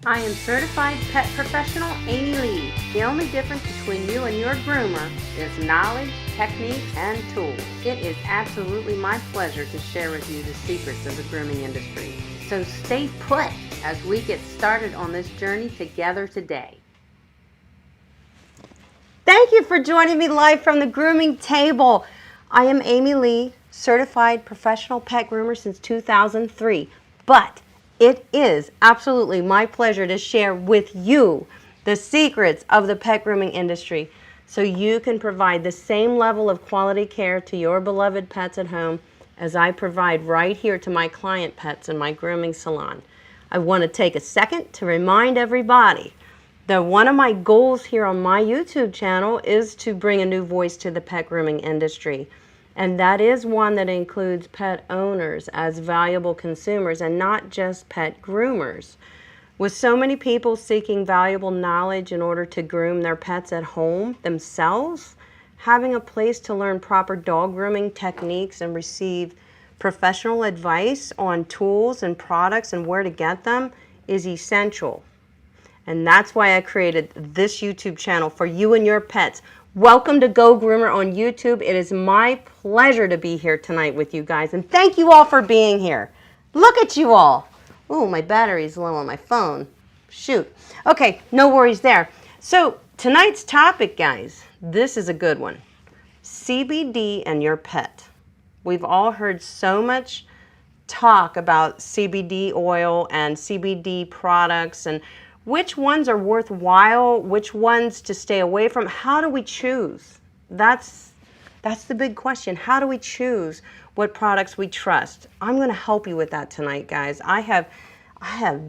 I am certified pet professional Amy Lee. The only difference between you and your groomer is knowledge, techniques, and tools. It is absolutely my pleasure to share with you the secrets of the grooming industry. So stay put as we get started on this journey together today. Thank you for joining me live from the grooming table. I am Amy Lee, certified professional pet groomer since 2003, but it is absolutely my pleasure to share with you the secrets of the pet grooming industry so you can provide the same level of quality care to your beloved pets at home as I provide right here to my client pets in my grooming salon. I want to take a second to remind everybody that one of my goals here on my YouTube channel is to bring a new voice to the pet grooming industry. And that is one that includes pet owners as valuable consumers and not just pet groomers. With so many people seeking valuable knowledge in order to groom their pets at home themselves, having a place to learn proper dog grooming techniques and receive professional advice on tools and products and where to get them is essential. And that's why I created this YouTube channel for you and your pets. Welcome to Go Groomer on YouTube. It is my pleasure to be here tonight with you guys. And thank you all for being here. Look at you all. Ooh, my battery's low on my phone. Shoot. Okay, no worries there. So tonight's topic, guys, this is a good one. CBD and your pet. We've all heard so much talk about CBD oil and CBD products and which ones are worthwhile, which ones to stay away from. How do we choose? That's the big question. How do we choose what products we trust? I'm going to help you with that tonight, guys. I have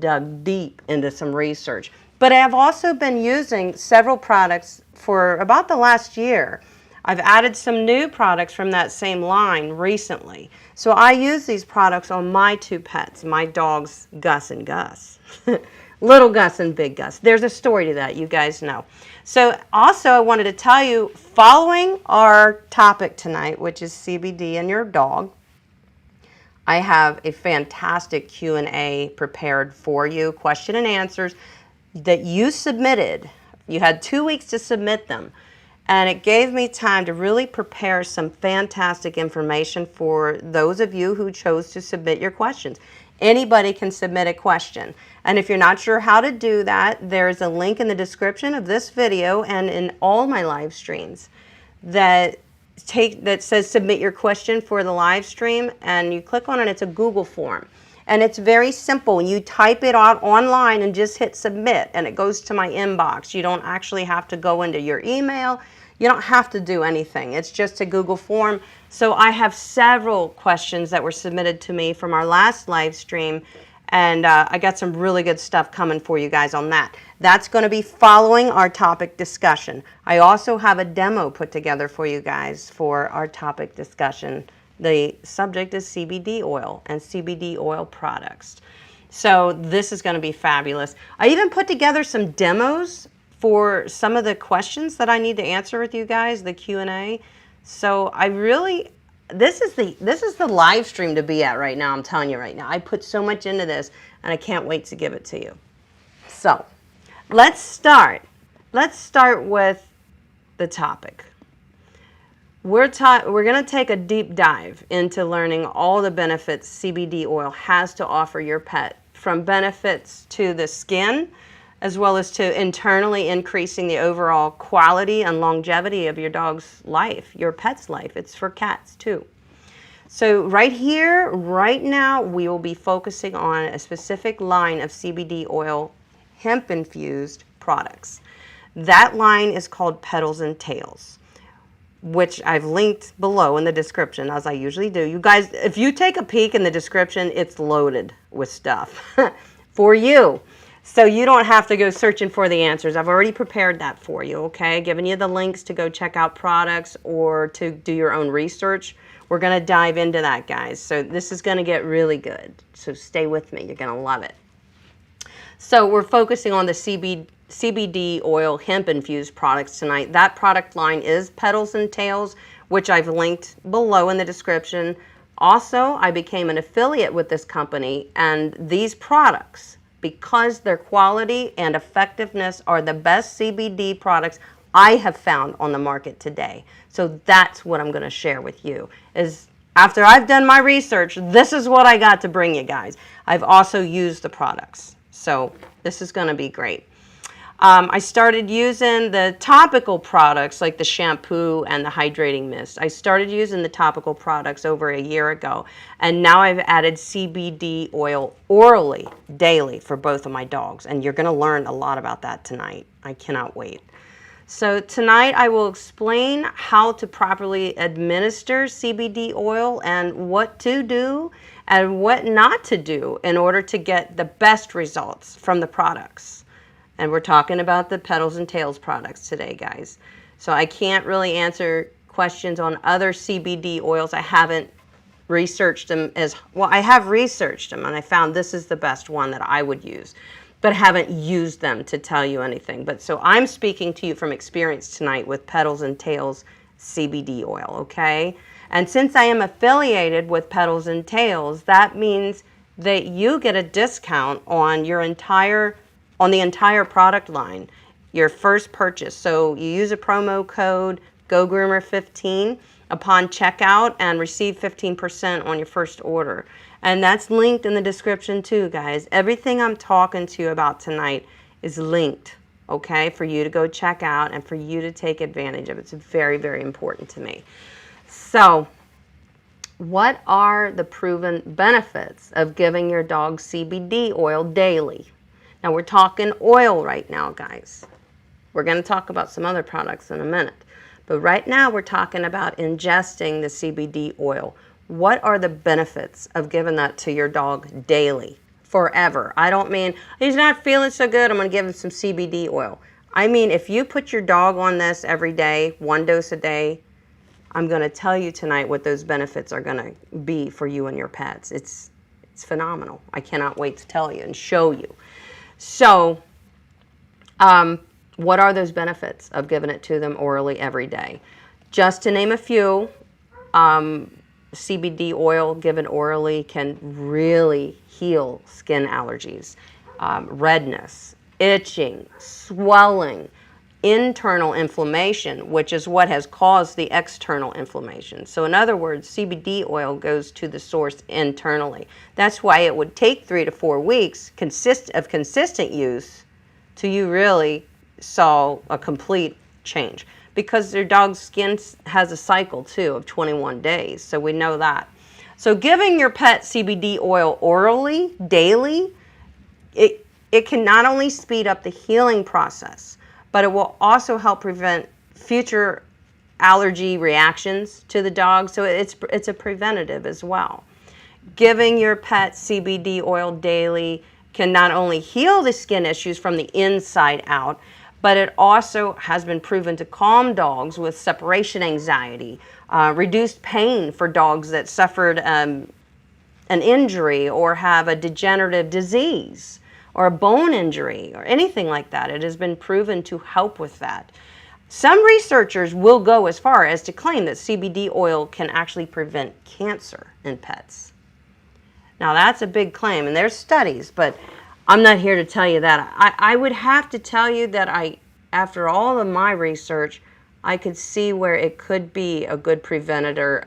dug deep into some research, but I have also been using several products for about the last year. I've added some new products from that same line recently. So I use these products on my two pets, my dogs, Gus and Gus. Little Gus and Big Gus. There's a story to that, you guys know. So also I wanted to tell you, following our topic tonight, which is CBD and your dog, I have a fantastic Q&A prepared for you, question and answers that you submitted. You had 2 weeks to submit them. And it gave me time to really prepare some fantastic information for those of you who chose to submit your questions. Anybody can submit a question. And if you're not sure how to do that, there's a link in the description of this video and in all my live streams that says submit your question for the live stream, and you click on it. It's a Google form. And it's very simple. You type it out online and just hit submit, and it goes to my inbox. You don't actually have to go into your email. You don't have to do anything. It's just a Google form. So I have several questions that were submitted to me from our last live stream, and I got some really good stuff coming for you guys on that. That's going to be following our topic discussion. I also have a demo put together for you guys for our topic discussion. The subject is CBD oil and CBD oil products. So this is going to be fabulous. I even put together some demos for some of the questions that I need to answer with you guys, the Q&A. So I really, this is the live stream to be at right now. I'm telling you right now. I put so much into this, and I can't wait to give it to you. So let's start. Let's start with the topic. We're going to take a deep dive into learning all the benefits CBD oil has to offer your pet, from benefits to the skin, as well as to internally increasing the overall quality and longevity of your dog's life, your pet's life. It's for cats too. So right here, right now, we will be focusing on a specific line of CBD oil hemp-infused products. That line is called Petals and Tails, which I've linked below in the description, as I usually do. You guys, if you take a peek in the description, it's loaded with stuff for you. So you don't have to go searching for the answers. I've already prepared that for you, okay? Giving you the links to go check out products or to do your own research. We're going to dive into that, guys. So this is going to get really good. So stay with me. You're going to love it. So we're focusing on the CBD oil hemp-infused products tonight. That product line is Petals and Tails, which I've linked below in the description. Also, I became an affiliate with this company, and these products because their quality and effectiveness are the best CBD products I have found on the market today. So that's what I'm going to share with you. Is after I've done my research, this is what I got to bring you guys. I've also used the products. So this is going to be great. I started using the topical products like the shampoo and the hydrating mist. I started using the topical products over a year ago, and now I've added CBD oil orally daily for both of my dogs, and you're going to learn a lot about that tonight. I cannot wait. So tonight I will explain how to properly administer CBD oil and what to do and what not to do in order to get the best results from the products. And we're talking about the Petals and Tails products today, guys. So I can't really answer questions on other CBD oils. I haven't researched them as well. I have researched them, and I found this is the best one that I would use, but haven't used them to tell you anything. But so I'm speaking to you from experience tonight with Petals and Tails CBD oil, okay? And since I am affiliated with Petals and Tails, that means that you get a discount on your entire product line, your first purchase. So you use a promo code GoGroomer15 upon checkout and receive 15% on your first order. And that's linked in the description too, guys. Everything I'm talking to you about tonight is linked, okay, for you to go check out and for you to take advantage of. It's very, very important to me. So what are the proven benefits of giving your dog CBD oil daily? Now we're talking oil right now, guys. We're going to talk about some other products in a minute. But right now we're talking about ingesting the CBD oil. What are the benefits of giving that to your dog daily, forever? I don't mean, he's not feeling so good, I'm going to give him some CBD oil. I mean, if you put your dog on this every day, 1 dose a day, I'm going to tell you tonight what those benefits are going to be for you and your pets. It's phenomenal. I cannot wait to tell you and show you. So, what are those benefits of giving it to them orally every day? Just to name a few, CBD oil given orally can really heal skin allergies, redness, itching, swelling, internal inflammation, which is what has caused the external inflammation. So in other words, CBD oil goes to the source internally. That's why it would take 3 to 4 weeks of consistent use till you really saw a complete change. Because their dog's skin has a cycle too of 21 days, so we know that. So giving your pet CBD oil orally, daily, it can not only speed up the healing process, but it will also help prevent future allergy reactions to the dog. So it's a preventative as well. Giving your pet CBD oil daily can not only heal the skin issues from the inside out, but it also has been proven to calm dogs with separation anxiety, reduced pain for dogs that suffered an injury or have a degenerative disease, or a bone injury or anything like that. It has been proven to help with that. Some researchers will go as far as to claim that CBD oil can actually prevent cancer in pets. Now that's a big claim, and there's studies, but I'm not here to tell you that. I would have to tell you that after all of my research, I could see where it could be a good preventative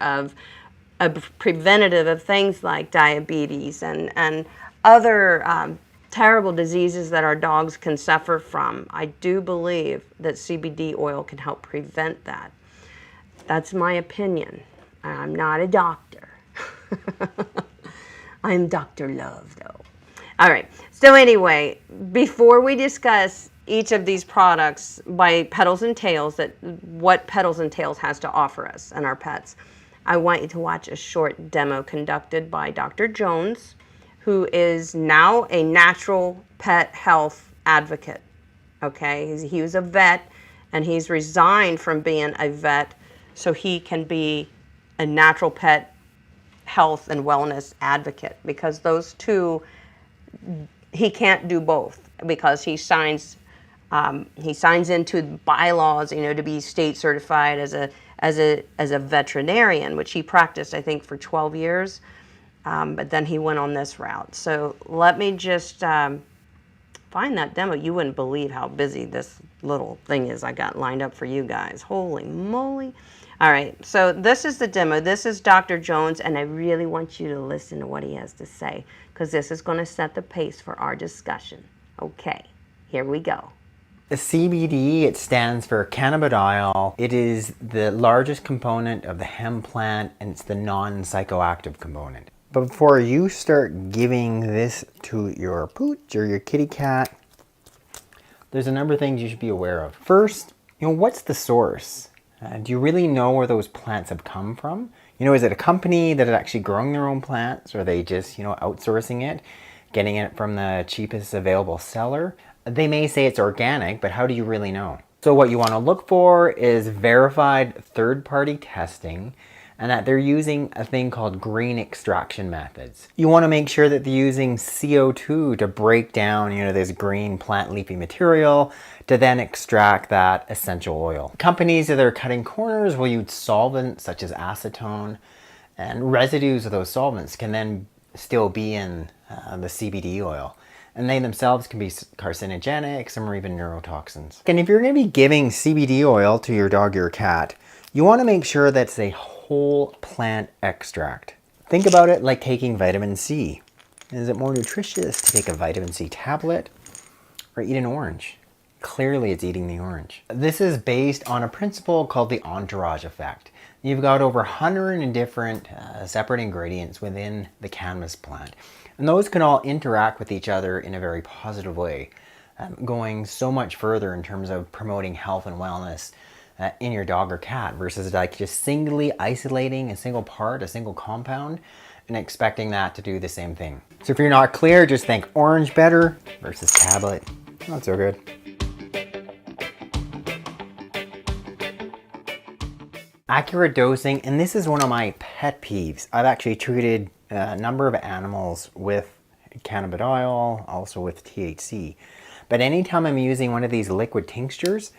of things like diabetes and other terrible diseases that our dogs can suffer from. I do believe that CBD oil can help prevent that. That's my opinion. I'm not a doctor. I'm Dr. Love, though. All right. So anyway, before we discuss each of these products by Petals and Tails, what Petals and Tails has to offer us and our pets, I want you to watch a short demo conducted by Dr. Jones, who is now a natural pet health advocate. Okay, he was a vet, and he's resigned from being a vet so he can be a natural pet health and wellness advocate, because those two, he can't do both, because he signs into bylaws, to be state certified as a veterinarian, which he practiced, I think, for 12 years. But then he went on this route. So let me just find that demo. You wouldn't believe how busy this little thing is I got lined up for you guys. Holy moly. All right, so this is the demo. This is Dr. Jones, and I really want you to listen to what he has to say, because this is going to set the pace for our discussion. Okay, here we go. The CBD, it stands for Cannabidiol. It is the largest component of the hemp plant, and it's the non-psychoactive component. But before you start giving this to your pooch or your kitty cat, there's a number of things you should be aware of. First, what's the source? Do you really know where those plants have come from? Is it a company that is actually growing their own plants, or are they just, outsourcing it, getting it from the cheapest available seller? They may say it's organic, but how do you really know? So what you want to look for is verified third-party testing, and that they're using a thing called green extraction methods. You want to make sure that they're using CO2 to break down, this green plant leafy material to then extract that essential oil. Companies that are cutting corners will use solvents such as acetone, and residues of those solvents can then still be in the CBD oil. And they themselves can be carcinogenic, some are even neurotoxins. And if you're going to be giving CBD oil to your dog or your cat, you want to make sure that's a whole plant extract. Think about it like taking vitamin C. Is it more nutritious to take a vitamin C tablet or eat an orange? Clearly it's eating the orange. This is based on a principle called the Entourage Effect. You've got over 100 different separate ingredients within the cannabis plant. And those can all interact with each other in a very positive way, going so much further in terms of promoting health and wellness in your dog or cat versus like just singly isolating a single part, a single compound, and expecting that to do the same thing. So if you're not clear, just think orange better versus tablet. Not so good. Accurate dosing, and this is one of my pet peeves. I've actually treated a number of animals with cannabidiol, also with THC. But anytime I'm using one of these liquid tinctures,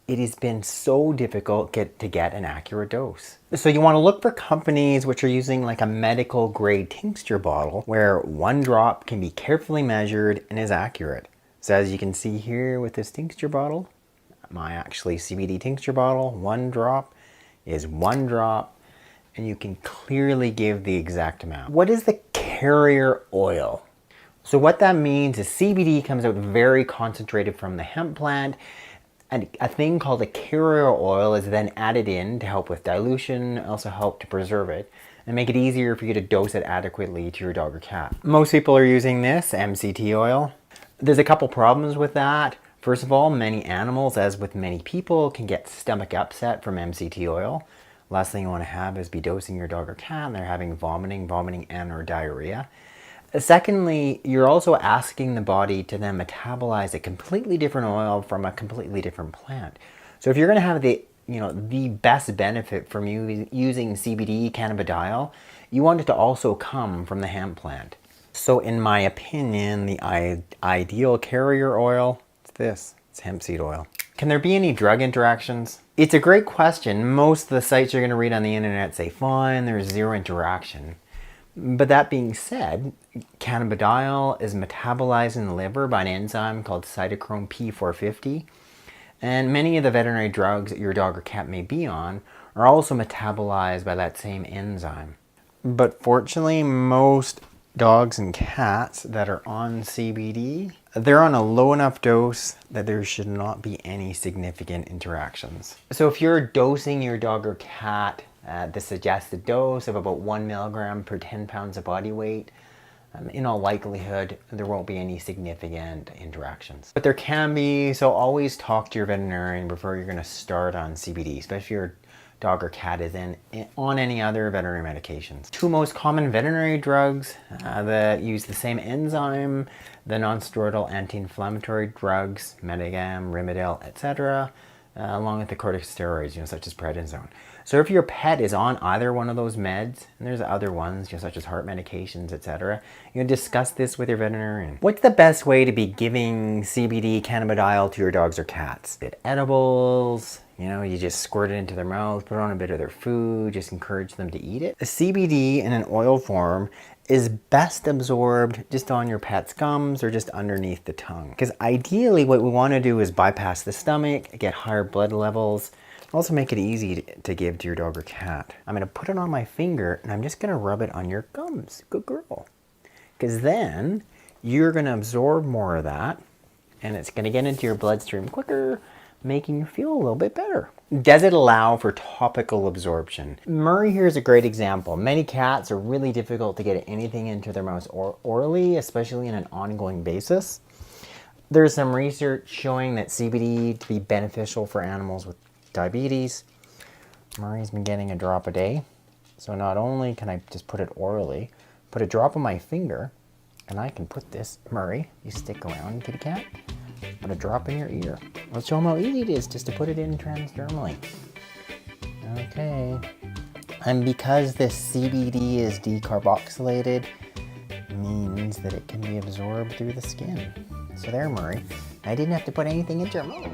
it has been so difficult to get an accurate dose. So you want to look for companies which are using like a medical grade tincture bottle where 1 drop can be carefully measured and is accurate. So as you can see here with this tincture bottle, my actually CBD tincture bottle, 1 drop is 1 drop, and you can clearly give the exact amount. What is the carrier oil? So what that means is CBD comes out very concentrated from the hemp plant, and a thing called a carrier oil is then added in to help with dilution, also help to preserve it, and make it easier for you to dose it adequately to your dog or cat. Most people are using this MCT oil. There's a couple problems with that. First of all, many animals, as with many people, can get stomach upset from MCT oil. Last thing you want to have is be dosing your dog or cat and they're having vomiting and or diarrhea. Secondly, you're also asking the body to then metabolize a completely different oil from a completely different plant. So if you're going to have the best benefit from using CBD cannabidiol, you want it to also come from the hemp plant. So in my opinion, the ideal carrier oil, it's hemp seed oil. Can there be any drug interactions? It's a great question. Most of the sites you're going to read on the internet say fine, there's 0 interaction. But that being said, cannabidiol is metabolized in the liver by an enzyme called cytochrome P450. And many of the veterinary drugs that your dog or cat may be on are also metabolized by that same enzyme. But fortunately, most dogs and cats that are on CBD, they're on a low enough dose that there should not be any significant interactions. So if you're dosing your dog or cat at the suggested dose of about 1 milligram per 10 pounds of body weight, in all likelihood, there won't be any significant interactions. But there can be, so always talk to your veterinarian before you're going to start on CBD, especially if your dog or cat is on any other veterinary medications. 2 most common veterinary drugs that use the same enzyme, the non-steroidal anti-inflammatory drugs, Medigam, Rimadyl, etc., along with the corticosteroids, such as prednisone. So if your pet is on either one of those meds, and there's other ones, such as heart medications, etc., discuss this with your veterinarian. What's the best way to be giving CBD cannabidiol to your dogs or cats? Is it edibles? You know, you just squirt it into their mouth, put it on a bit of their food, just encourage them to eat it. The CBD in an oil form is best absorbed just on your pet's gums or just underneath the tongue. Because ideally what we want to do is bypass the stomach, get higher blood levels, also make it easy to give to your dog or cat. I'm going to put it on my finger and I'm just going to rub it on your gums. Good girl. Because then you're going to absorb more of that and it's going to get into your bloodstream quicker, making you feel a little bit better. Does it allow for topical absorption? Murray here is a great example. Many cats are really difficult to get anything into their mouths orally, especially on an ongoing basis. There's some research showing that CBD to be beneficial for animals with diabetes. Murray's been getting a drop a day. So not only can I just put it orally, put a drop on my finger, and I can put this, Murray, you stick around, kitty cat, put a drop in your ear. Let's show them how easy it is just to put it in transdermally. Okay. And because this CBD is decarboxylated, means that it can be absorbed through the skin. So there, Murray. I didn't have to put anything into your mouth.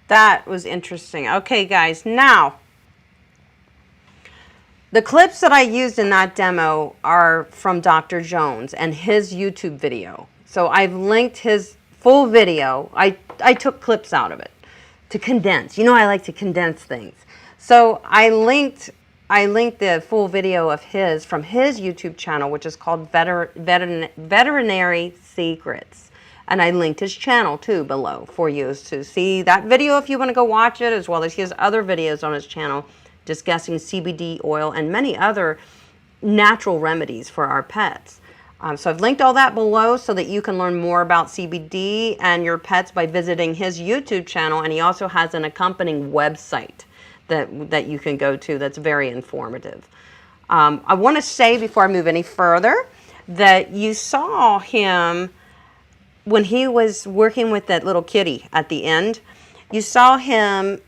That was interesting. Okay, guys, now the clips that I used in that demo are from Dr. Jones and his YouTube video. So I've linked his full video. I took clips out of it to condense. You know, I like to condense things. So I linked the full video of his from his YouTube channel, which is called Veterinary Secrets. And I linked his channel too below for you to see that video if you want to go watch it, as well as he has other videos on his channel discussing CBD oil and many other natural remedies for our pets. So I've linked all that below so that you can learn more about CBD and your pets by visiting his YouTube channel. And he also has an accompanying website that you can go to that's very informative. I want to say before I move any further that you saw him when he was working with that little kitty at the end. You saw him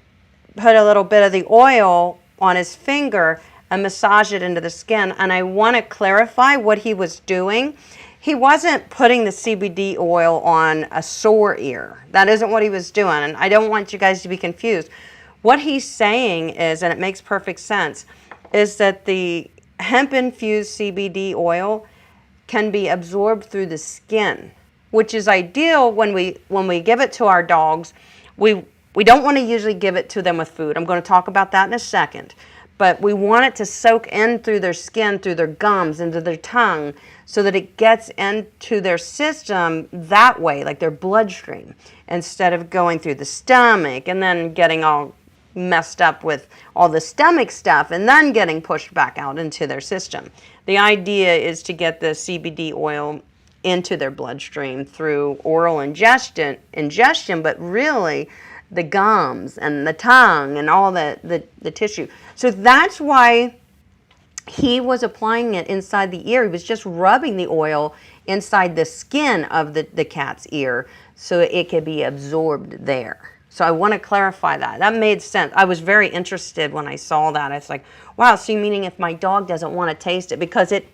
put a little bit of the oil on his finger and massage it into the skin. And I want to clarify what he was doing. He wasn't putting the CBD oil on a sore ear. That isn't what he was doing. And I don't want you guys to be confused. What he's saying is, and it makes perfect sense, is that the hemp-infused CBD oil can be absorbed through the skin, which is ideal when we give it to our dogs. We don't want to usually give it to them with food. I'm going to talk about that in a second. But we want it to soak in through their skin, through their gums, into their tongue, so that it gets into their system that way, like their bloodstream, instead of going through the stomach and then getting all messed up with all the stomach stuff and then getting pushed back out into their system. The idea is to get the CBD oil into their bloodstream through oral ingestion, but really the gums and the tongue and all the tissue. So that's why he was applying it inside the ear. He was just rubbing the oil inside the skin of the cat's ear so it could be absorbed there. So I want to clarify that. That made sense. I was very interested when I saw that. It's like, wow, so meaning if my dog doesn't want to taste it, because it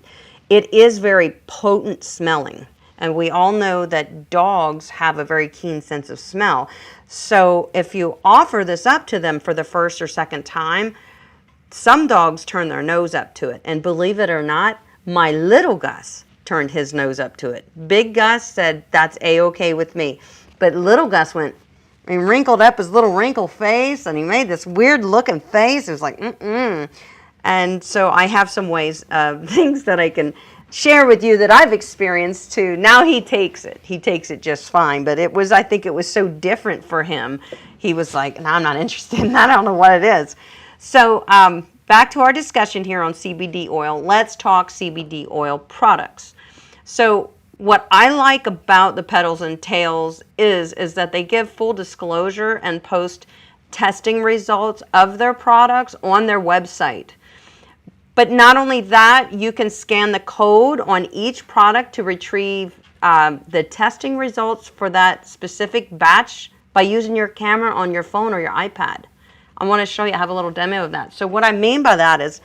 is very potent smelling. And we all know that dogs have a very keen sense of smell. So if you offer this up to them for the first or second time, some dogs turn their nose up to it. And believe it or not, my little Gus turned his nose up to it. Big Gus said, that's A-okay with me. But little Gus went, He wrinkled up his little wrinkle face, and he made this weird looking face. It was like, And so I have some ways of things that I can share with you that I've experienced too. Now he takes it. He takes it just fine. But I think it was so different for him. He was like, no, I'm not interested in that. I don't know what it is. So back to our discussion here on CBD oil. Let's talk CBD oil products. So what I like about the Petals and Tails is that they give full disclosure and post testing results of their products on their website. But not only that, you can scan the code on each product to retrieve the testing results for that specific batch by using your camera on your phone or your iPad. I want to show you, I have a little demo of that. So what I mean by that is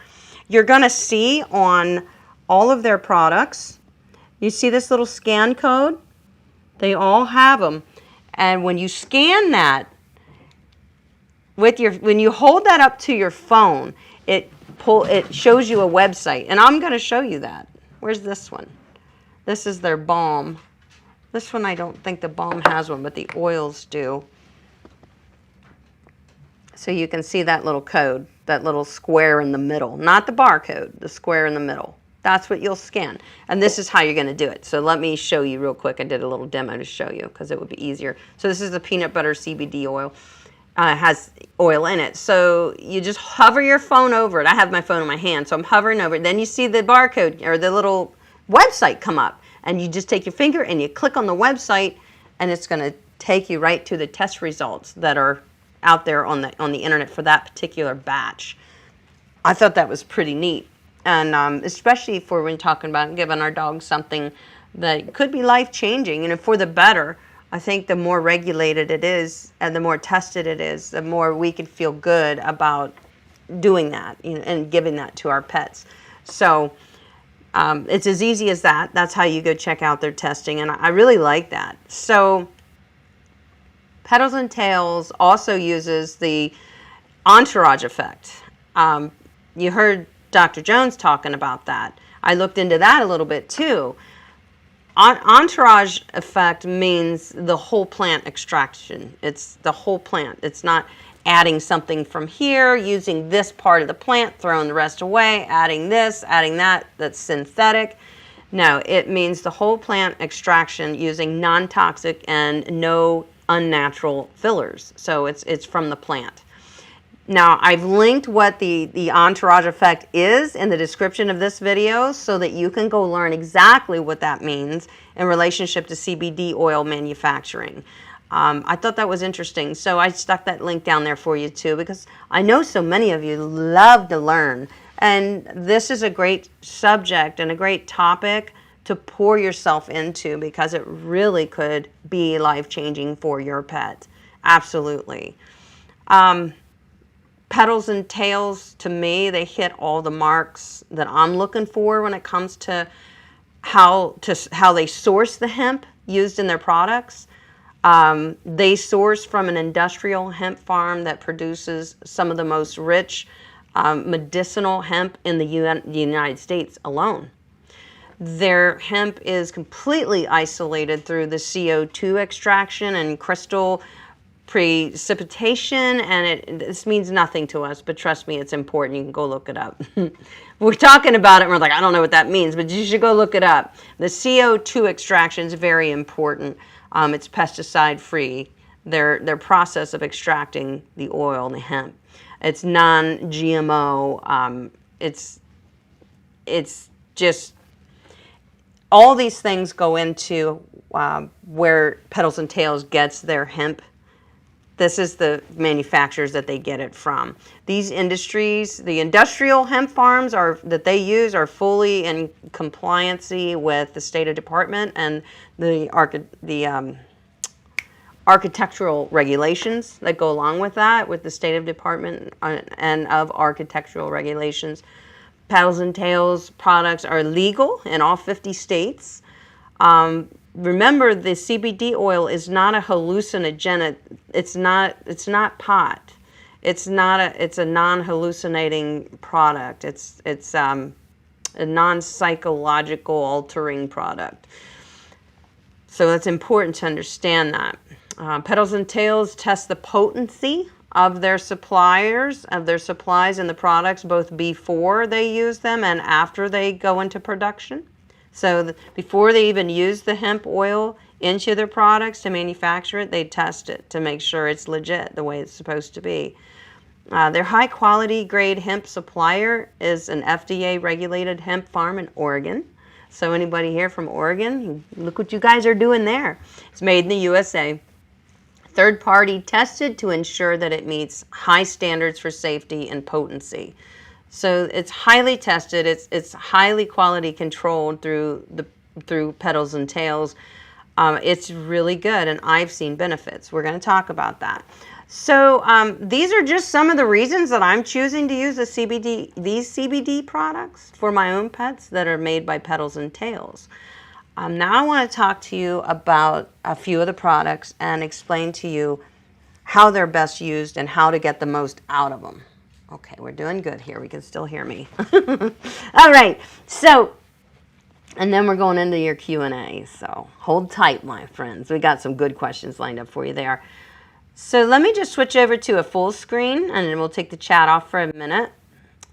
you're going to see on all of their products, you see this little scan code? They all have them. And when you scan that, when you hold that up to your phone, it shows you a website. And I'm going to show you that. Where's this one? This is their balm. This one I don't think the balm has one, but the oils do. So you can see that little code, that little square in the middle. Not the barcode, the square in the middle. That's what you'll scan. And this is how you're going to do it. So let me show you real quick. I did a little demo to show you because it would be easier. So this is the peanut butter CBD oil. It has oil in it. So you just hover your phone over it. I have my phone in my hand, so I'm hovering over it. Then you see the barcode or the little website come up. And you just take your finger and you click on the website, and it's going to take you right to the test results that are out there on the internet for that particular batch. I thought that was pretty neat. And especially for when talking about giving our dogs something that could be life-changing, for the better. I think the more regulated it is and the more tested it is, the more we can feel good about doing that, and giving that to our pets. So it's as easy as that. That's how you go check out their testing, and I really like that. So Petals and Tails also uses the Entourage Effect. You heard Dr. Jones talking about that. I looked into that a little bit too. Entourage Effect means the whole plant extraction. It's the whole plant. It's not adding something from here, using this part of the plant, throwing the rest away, adding this, adding that, that's synthetic. No, it means the whole plant extraction using non-toxic and no unnatural fillers. So it's from the plant. Now, I've linked what the Entourage Effect is in the description of this video so that you can go learn exactly what that means in relationship to CBD oil manufacturing. I thought that was interesting, so I stuck that link down there for you too, because I know so many of you love to learn, and this is a great subject and a great topic to pour yourself into, because it really could be life-changing for your pet. Absolutely. Petals and Tails, to me, they hit all the marks that I'm looking for when it comes to how they source the hemp used in their products. They source from an industrial hemp farm that produces some of the most rich medicinal hemp in the United States alone. Their hemp is completely isolated through the CO2 extraction and crystal precipitation, and this means nothing to us, but trust me, it's important. You can go look it up. We're talking about it and we're like, I don't know what that means, but you should go look it up. The CO2 extraction is very important. It's pesticide free. Their process of extracting the oil and the hemp. It's non-GMO. It's just all these things go into where Petals and Tails gets their hemp. This is the manufacturers that they get it from. These industries, the industrial hemp farms that they use are fully in compliancy with the State Department and the architectural regulations that go along with that, with the State Department and of architectural regulations. Petals and Tails products are legal in all 50 states. Remember, the CBD oil is not a hallucinogenic. It's not pot. It's a non-hallucinating product. It's a non-psychological altering product. So it's important to understand that. Petals and Tails test the potency of their supplies and the products, both before they use them and after they go into production. So before they even use the hemp oil into their products to manufacture it, they test it to make sure it's legit the way it's supposed to be. Their high quality grade hemp supplier is an FDA regulated hemp farm in Oregon. So anybody here from Oregon, look what you guys are doing there. It's made in the USA. Third party tested to ensure that it meets high standards for safety and potency. So it's highly tested, it's highly quality controlled through Petals and Tails. It's really good, and I've seen benefits. We're going to talk about that. So these are just some of the reasons that I'm choosing to use these CBD products for my own pets that are made by Petals and Tails. Now I want to talk to you about a few of the products and explain to you how they're best used and how to get the most out of them. Okay, we're doing good here. We can still hear me. All right, so, and then we're going into your Q&A. So hold tight, my friends. We got some good questions lined up for you there. So let me just switch over to a full screen, and then we'll take the chat off for a minute.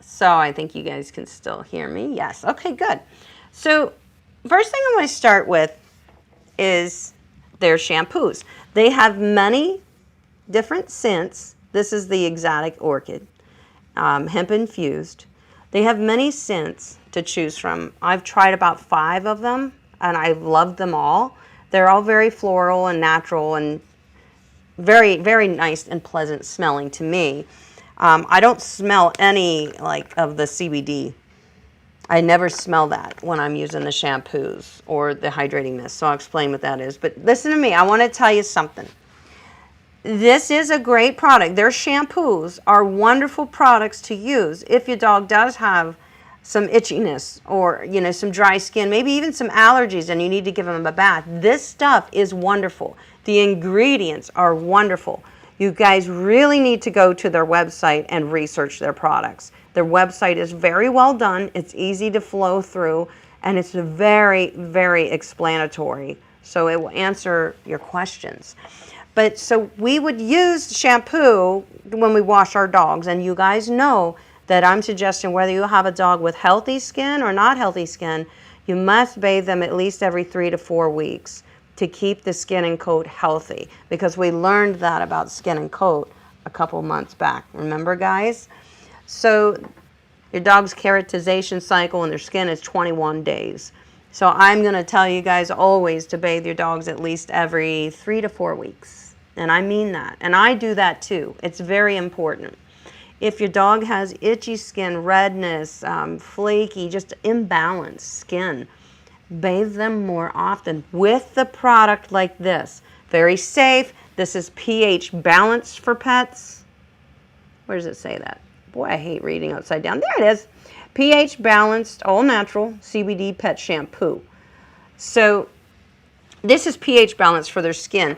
So I think you guys can still hear me. Yes, okay, good. So first thing I want to start with is their shampoos. They have many different scents. This is the Exotic Orchid, hemp infused. They have many scents to choose from. I've tried about 5 of them, and I've loved them all. They're all very floral and natural and very, very nice and pleasant smelling to me. I don't smell any of the CBD. I never smell that when I'm using the shampoos or the hydrating mist, so I'll explain what that is. But listen to me, I want to tell you something. This is a great product. Their shampoos are wonderful products to use if your dog does have some itchiness or, you know, some dry skin, maybe even some allergies, and you need to give them a bath. This stuff is wonderful. The ingredients are wonderful. You guys really need to go to their website and research their products. Their website is very well done. It's easy to flow through, and it's very, very explanatory. So it will answer your questions. But so we would use shampoo when we wash our dogs, and you guys know that I'm suggesting whether you have a dog with healthy skin or not healthy skin, you must bathe them at least every 3 to 4 weeks to keep the skin and coat healthy, because we learned that about skin and coat a couple months back. Remember, guys? So your dog's keratization cycle in their skin is 21 days. So I'm going to tell you guys always to bathe your dogs at least every 3 to 4 weeks. And I mean that. And I do that too. It's very important. If your dog has itchy skin, redness, flaky, just imbalanced skin, bathe them more often with the product like this. Very safe. This is pH balanced for pets. Where does it say that? Boy, I hate reading upside down. There it is. pH balanced, all natural, CBD pet shampoo. So this is pH balanced for their skin.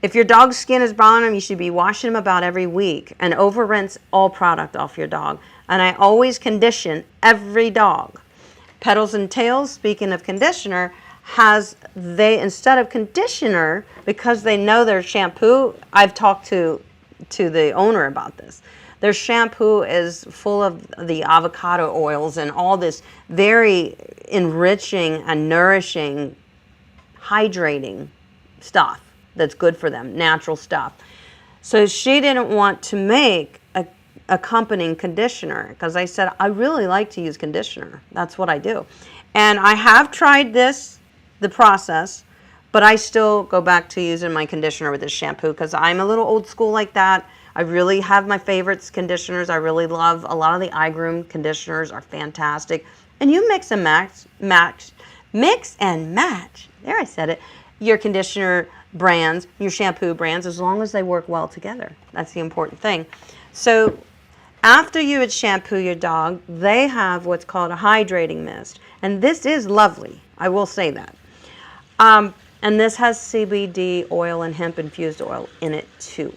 If your dog's skin is brown, you should be washing them about every week and over rinse all product off your dog. And I always condition every dog. Petals and Tails, speaking of conditioner, instead of conditioner, because they know their shampoo, I've talked to the owner about this. Their shampoo is full of the avocado oils and all this very enriching and nourishing, hydrating stuff that's good for them, natural stuff. So she didn't want to make a accompanying conditioner, because I said, I really like to use conditioner. That's what I do. And I have tried the process, but I still go back to using my conditioner with this shampoo, because I'm a little old school like that. I really have my favorites conditioners. I really love a lot of the iGroom conditioners are fantastic. And you mix and match, there I said it, your conditioner brands, your shampoo brands, as long as they work well together. That's the important thing. So after you would shampoo your dog, they have what's called a hydrating mist. And this is lovely, I will say that. And this has CBD oil and hemp infused oil in it too.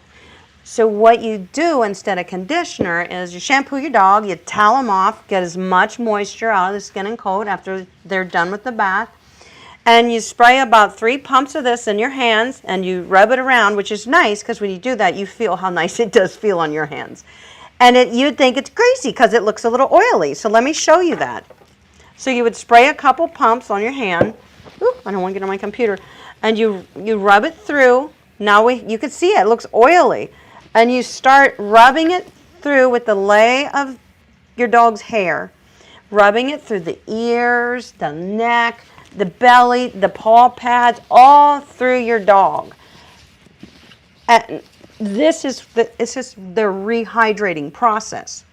So what you do instead of conditioner is you shampoo your dog, you towel them off, get as much moisture out of the skin and coat after they're done with the bath. And you spray about 3 pumps of this in your hands, and you rub it around, which is nice because when you do that, you feel how nice it does feel on your hands. And you'd think it's greasy because it looks a little oily. So let me show you that. So you would spray a couple pumps on your hand. Ooh, I don't want to get on my computer. And you rub it through. Now you can see it looks oily. And you start rubbing it through with the lay of your dog's hair. Rubbing it through the ears, the neck, the belly, the paw pads, all through your dog. And this is the rehydrating process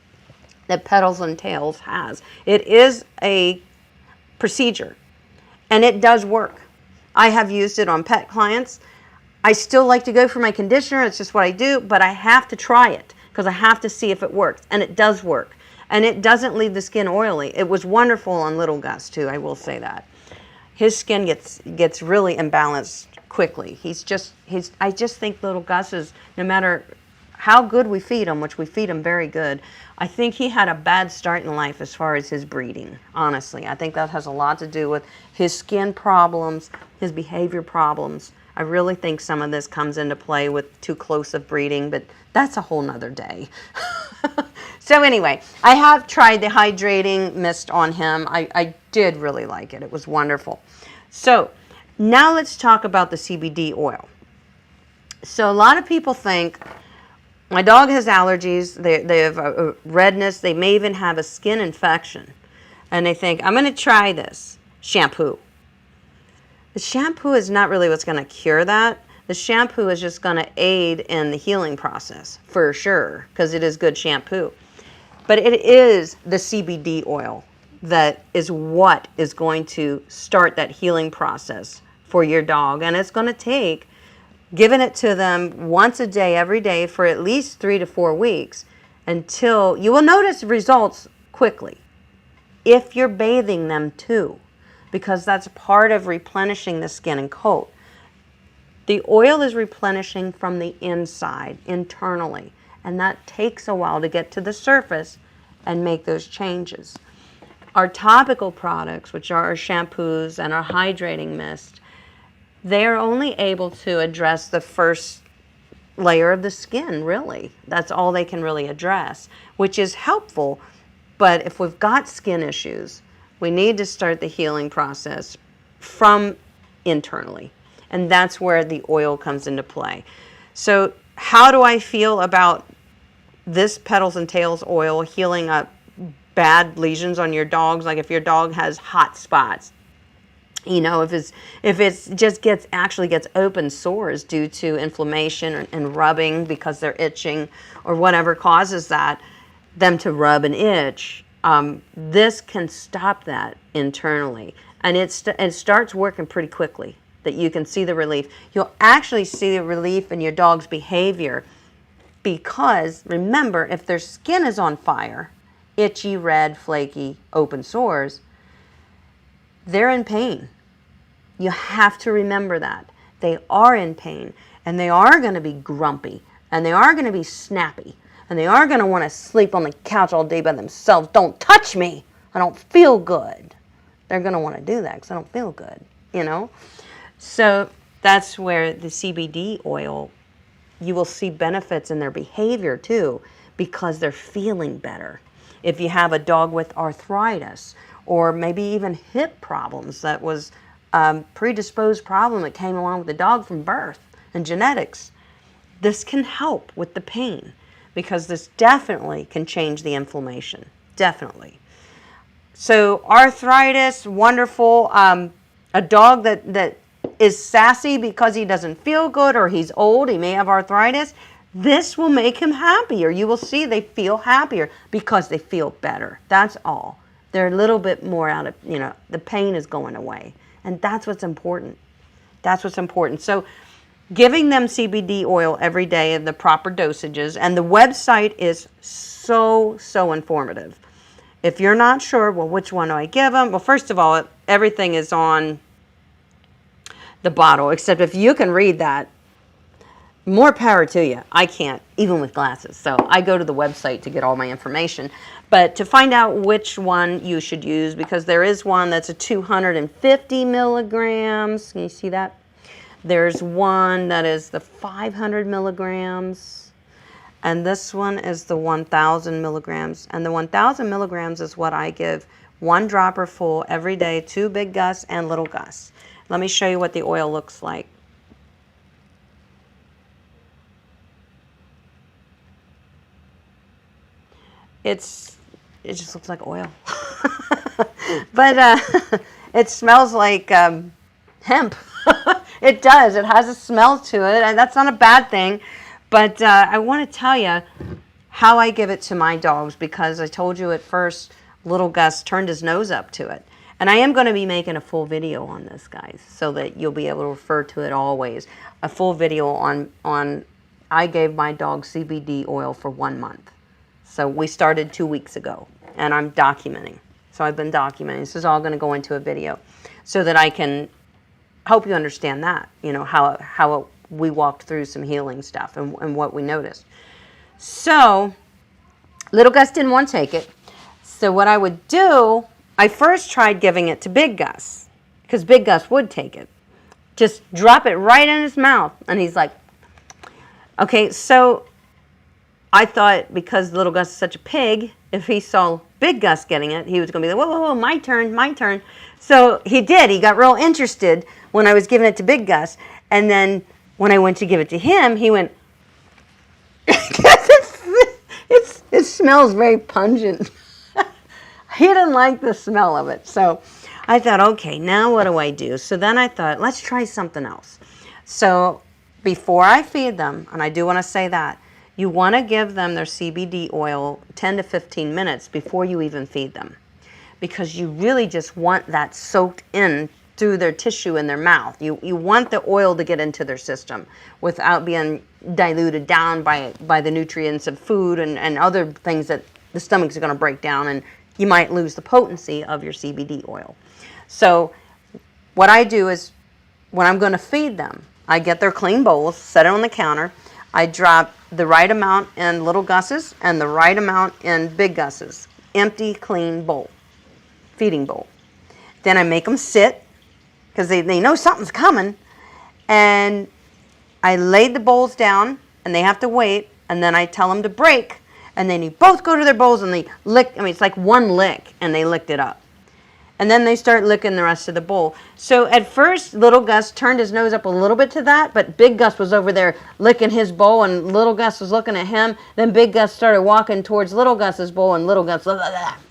that Petals and Tails has. It is a procedure, and it does work. I have used it on pet clients. I still like to go for my conditioner. It's just what I do, but I have to try it because I have to see if it works, and it does work. And it doesn't leave the skin oily. It was wonderful on little Gus too, I will say that. His skin gets really imbalanced quickly. I just think little Gus is, no matter how good we feed him, which we feed him very good, I think he had a bad start in life as far as his breeding, honestly. I think that has a lot to do with his skin problems, his behavior problems. I really think some of this comes into play with too close of breeding, but that's a whole nother day. So anyway, I have tried the hydrating mist on him. I did really like it. It was wonderful. So now let's talk about the CBD oil. So a lot of people think, my dog has allergies, they have a redness, they may even have a skin infection. And they think, I'm going to try this shampoo. The shampoo is not really what's going to cure that. The shampoo is just going to aid in the healing process, for sure, because it is good shampoo. But it is the CBD oil that is what is going to start that healing process for your dog. And it's going to take giving it to them once a day, every day, for at least 3 to 4 weeks until you will notice results quickly if you're bathing them too, because that's part of replenishing the skin and coat. The oil is replenishing from the inside, internally, and that takes a while to get to the surface and make those changes. Our topical products, which are our shampoos and our hydrating mist, they are only able to address the first layer of the skin, really. That's all they can really address, which is helpful. But if we've got skin issues, we need to start the healing process from internally. And that's where the oil comes into play. So how do I feel about this Petals and Tails oil healing up bad lesions on your dogs? Like if your dog has hot spots, you know, if it's just gets open sores due to inflammation and rubbing because they're itching or whatever causes them to rub and itch, this can stop that internally. And it starts working pretty quickly, that you can see the relief. You'll actually see the relief in your dog's behavior because, remember, if their skin is on fire, itchy, red, flaky, open sores, they're in pain. You have to remember that. They are in pain, and they are going to be grumpy, and they are going to be snappy, and they are going to want to sleep on the couch all day by themselves. Don't touch me. I don't feel good. They're going to want to do that because I don't feel good, you know? So that's where the CBD oil, you will see benefits in their behavior too because they're feeling better. If you have a dog with arthritis or maybe even hip problems, that was predisposed problem that came along with the dog from birth and genetics, this can help with the pain because this definitely can change the inflammation, definitely. So arthritis, wonderful. A dog that is sassy because he doesn't feel good or he's old, he may have arthritis, this will make him happier. You will see they feel happier because they feel better. That's all. They're a little bit more out of, you know, the pain is going away. And that's what's important. That's what's important. So giving them CBD oil every day in the proper dosages, and the website is so informative. If you're not sure, well, which one do I give them? Well, first of all, everything is on the bottle, except if you can read that, more power to you. I can't, even with glasses. So I go to the website to get all my information. But to find out which one you should use, because there is one that's a 250 milligrams. Can you see that? There's one that is the 500 milligrams. And this one is the 1,000 milligrams. And the 1,000 milligrams is what I give 1 dropper full every day to Big Gus and Little Gus. Let me show you what the oil looks like. It just looks like oil. But it smells like hemp. It does. It has a smell to it, and that's not a bad thing. But I want to tell you how I give it to my dogs, because I told you at first Little Gus turned his nose up to it. And I am going to be making a full video on this, guys, so that you'll be able to refer to it always. A full video on I gave my dog CBD oil for 1 month. So we started 2 weeks ago, and I'm documenting. So I've been documenting. This is all going to go into a video so that I can help you understand that, you know, how we walked through some healing stuff and what we noticed. So Little Gus didn't want to take it. So what I would do, I first tried giving it to Big Gus, because Big Gus would take it. Just drop it right in his mouth. And he's like, okay, so I thought because Little Gus is such a pig, if he saw Big Gus getting it, he was going to be like, whoa, whoa, whoa, my turn, my turn. So he did. He got real interested when I was giving it to Big Gus. And then when I went to give it to him, he went, it smells very pungent. He didn't like the smell of it. So I thought, okay, now what do I do? So then I thought, let's try something else. So before I feed them, and I do want to say that, you want to give them their CBD oil 10 to 15 minutes before you even feed them, because you really just want that soaked in through their tissue in their mouth. You want the oil to get into their system without being diluted down by the nutrients of food and other things that the stomach's going to break down, and you might lose the potency of your CBD oil. So what I do is, when I'm going to feed them, I get their clean bowls, set it on the counter. I drop the right amount in Little Gus's and the right amount in Big Gus's. Empty, clean bowl, feeding bowl. Then I make them sit, because they know something's coming. And I lay the bowls down, and they have to wait, and then I tell them to break. And then you both go to their bowls and they lick. I mean, it's like one lick, and they licked it up. And then they start licking the rest of the bowl. So at first, Little Gus turned his nose up a little bit to that, but Big Gus was over there licking his bowl, and Little Gus was looking at him. Then Big Gus started walking towards Little Gus's bowl, and Little Gus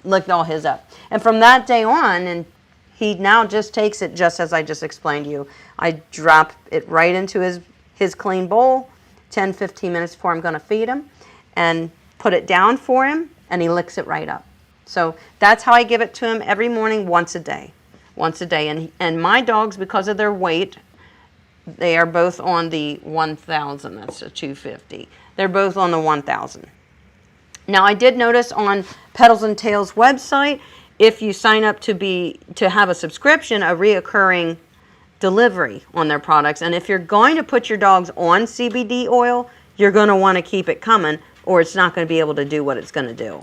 licked all his up. And from that day on, and he now just takes it just as I just explained to you. I drop it right into his clean bowl, 10, 15 minutes before I'm going to feed him, and put it down for him, and he licks it right up. So that's how I give it to him every morning, once a day. And my dogs, because of their weight, they are both on the 1,000. That's a 250. They're both on the 1,000. Now, I did notice on Petals and Tails website, if you sign up to have a subscription, a reoccurring delivery on their products. And if you're going to put your dogs on CBD oil, you're going to want to keep it coming, or it's not going to be able to do what it's going to do.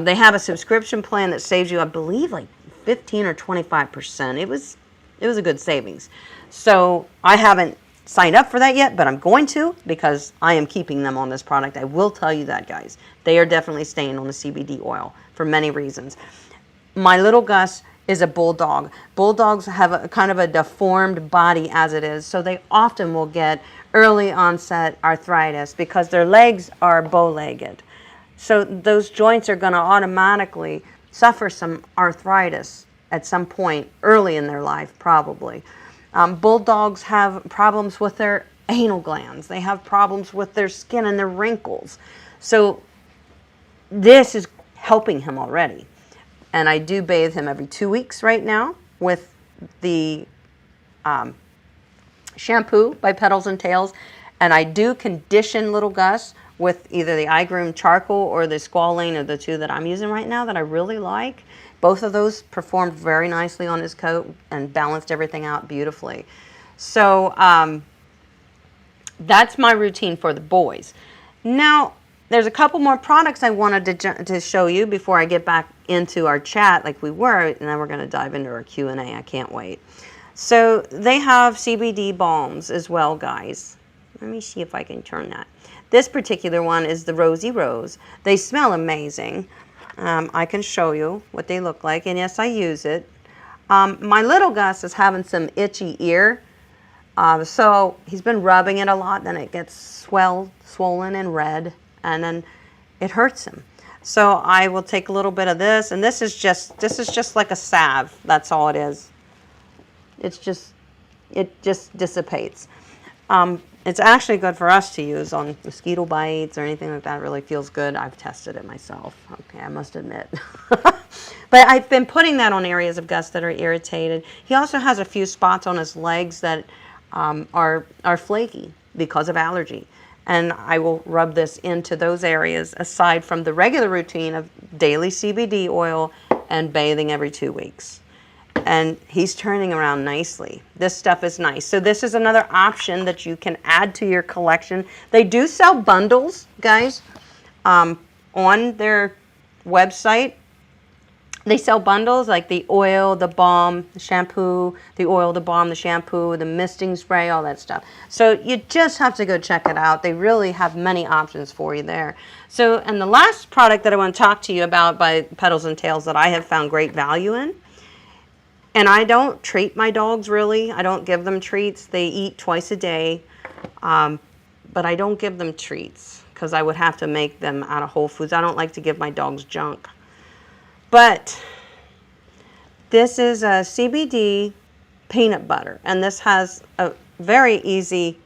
They have a subscription plan that saves you, I believe, like 15 or 25%. It was a good savings. So I haven't signed up for that yet, but I'm going to, because I am keeping them on this product. I will tell you that, guys. They are definitely staying on the CBD oil for many reasons. My Little Gus is a bulldog. Bulldogs have a kind of a deformed body as it is, so they often will get early onset arthritis because their legs are bow-legged. So those joints are going to automatically suffer some arthritis at some point early in their life, probably. Bulldogs have problems with their anal glands. They have problems with their skin and their wrinkles. So this is helping him already. And I do bathe him every 2 weeks right now with the shampoo by Petals and Tails. And I do condition Little Gus with either the iGroom charcoal or the Squalane, are the two that I'm using right now that I really like. Both of those performed very nicely on his coat and balanced everything out beautifully. So That's my routine for the boys. Now, there's a couple more products I wanted to show you before I get back into our chat like we were, and then we're going to dive into our Q&A. I can't wait. So they have CBD Balms as well, guys. Let me see if I can turn that. This particular one is the Rosy Rose. They smell amazing. I can show you what they look like, and yes, I use it. My little Gus is having some itchy ear, so he's been rubbing it a lot, then it gets swollen and red, and then it hurts him. So I will take a little bit of this, and this is just like a salve. That's all it is. It just dissipates. It's actually good for us to use on mosquito bites or anything like that. It really feels good. I've tested it myself. Okay, I must admit. But I've been putting that on areas of Gus that are irritated. He also has a few spots on his legs that are flaky because of allergy. And I will rub this into those areas aside from the regular routine of daily CBD oil and bathing every 2 weeks. And he's turning around nicely. This stuff is nice. So this is another option that you can add to your collection. They do sell bundles, guys, on their website. They sell bundles like the oil, the balm, the shampoo, the oil, the balm, the shampoo, the misting spray, all that stuff. So you just have to go check it out. They really have many options for you there. So, and the last product that I want to talk to you about by Petals and Tails that I have found great value in, and I don't treat my dogs really. I don't give them treats. They eat twice a day, but I don't give them treats because I would have to make them out of Whole Foods. I don't like to give my dogs junk. But this is a CBD peanut butter, and this has a very easy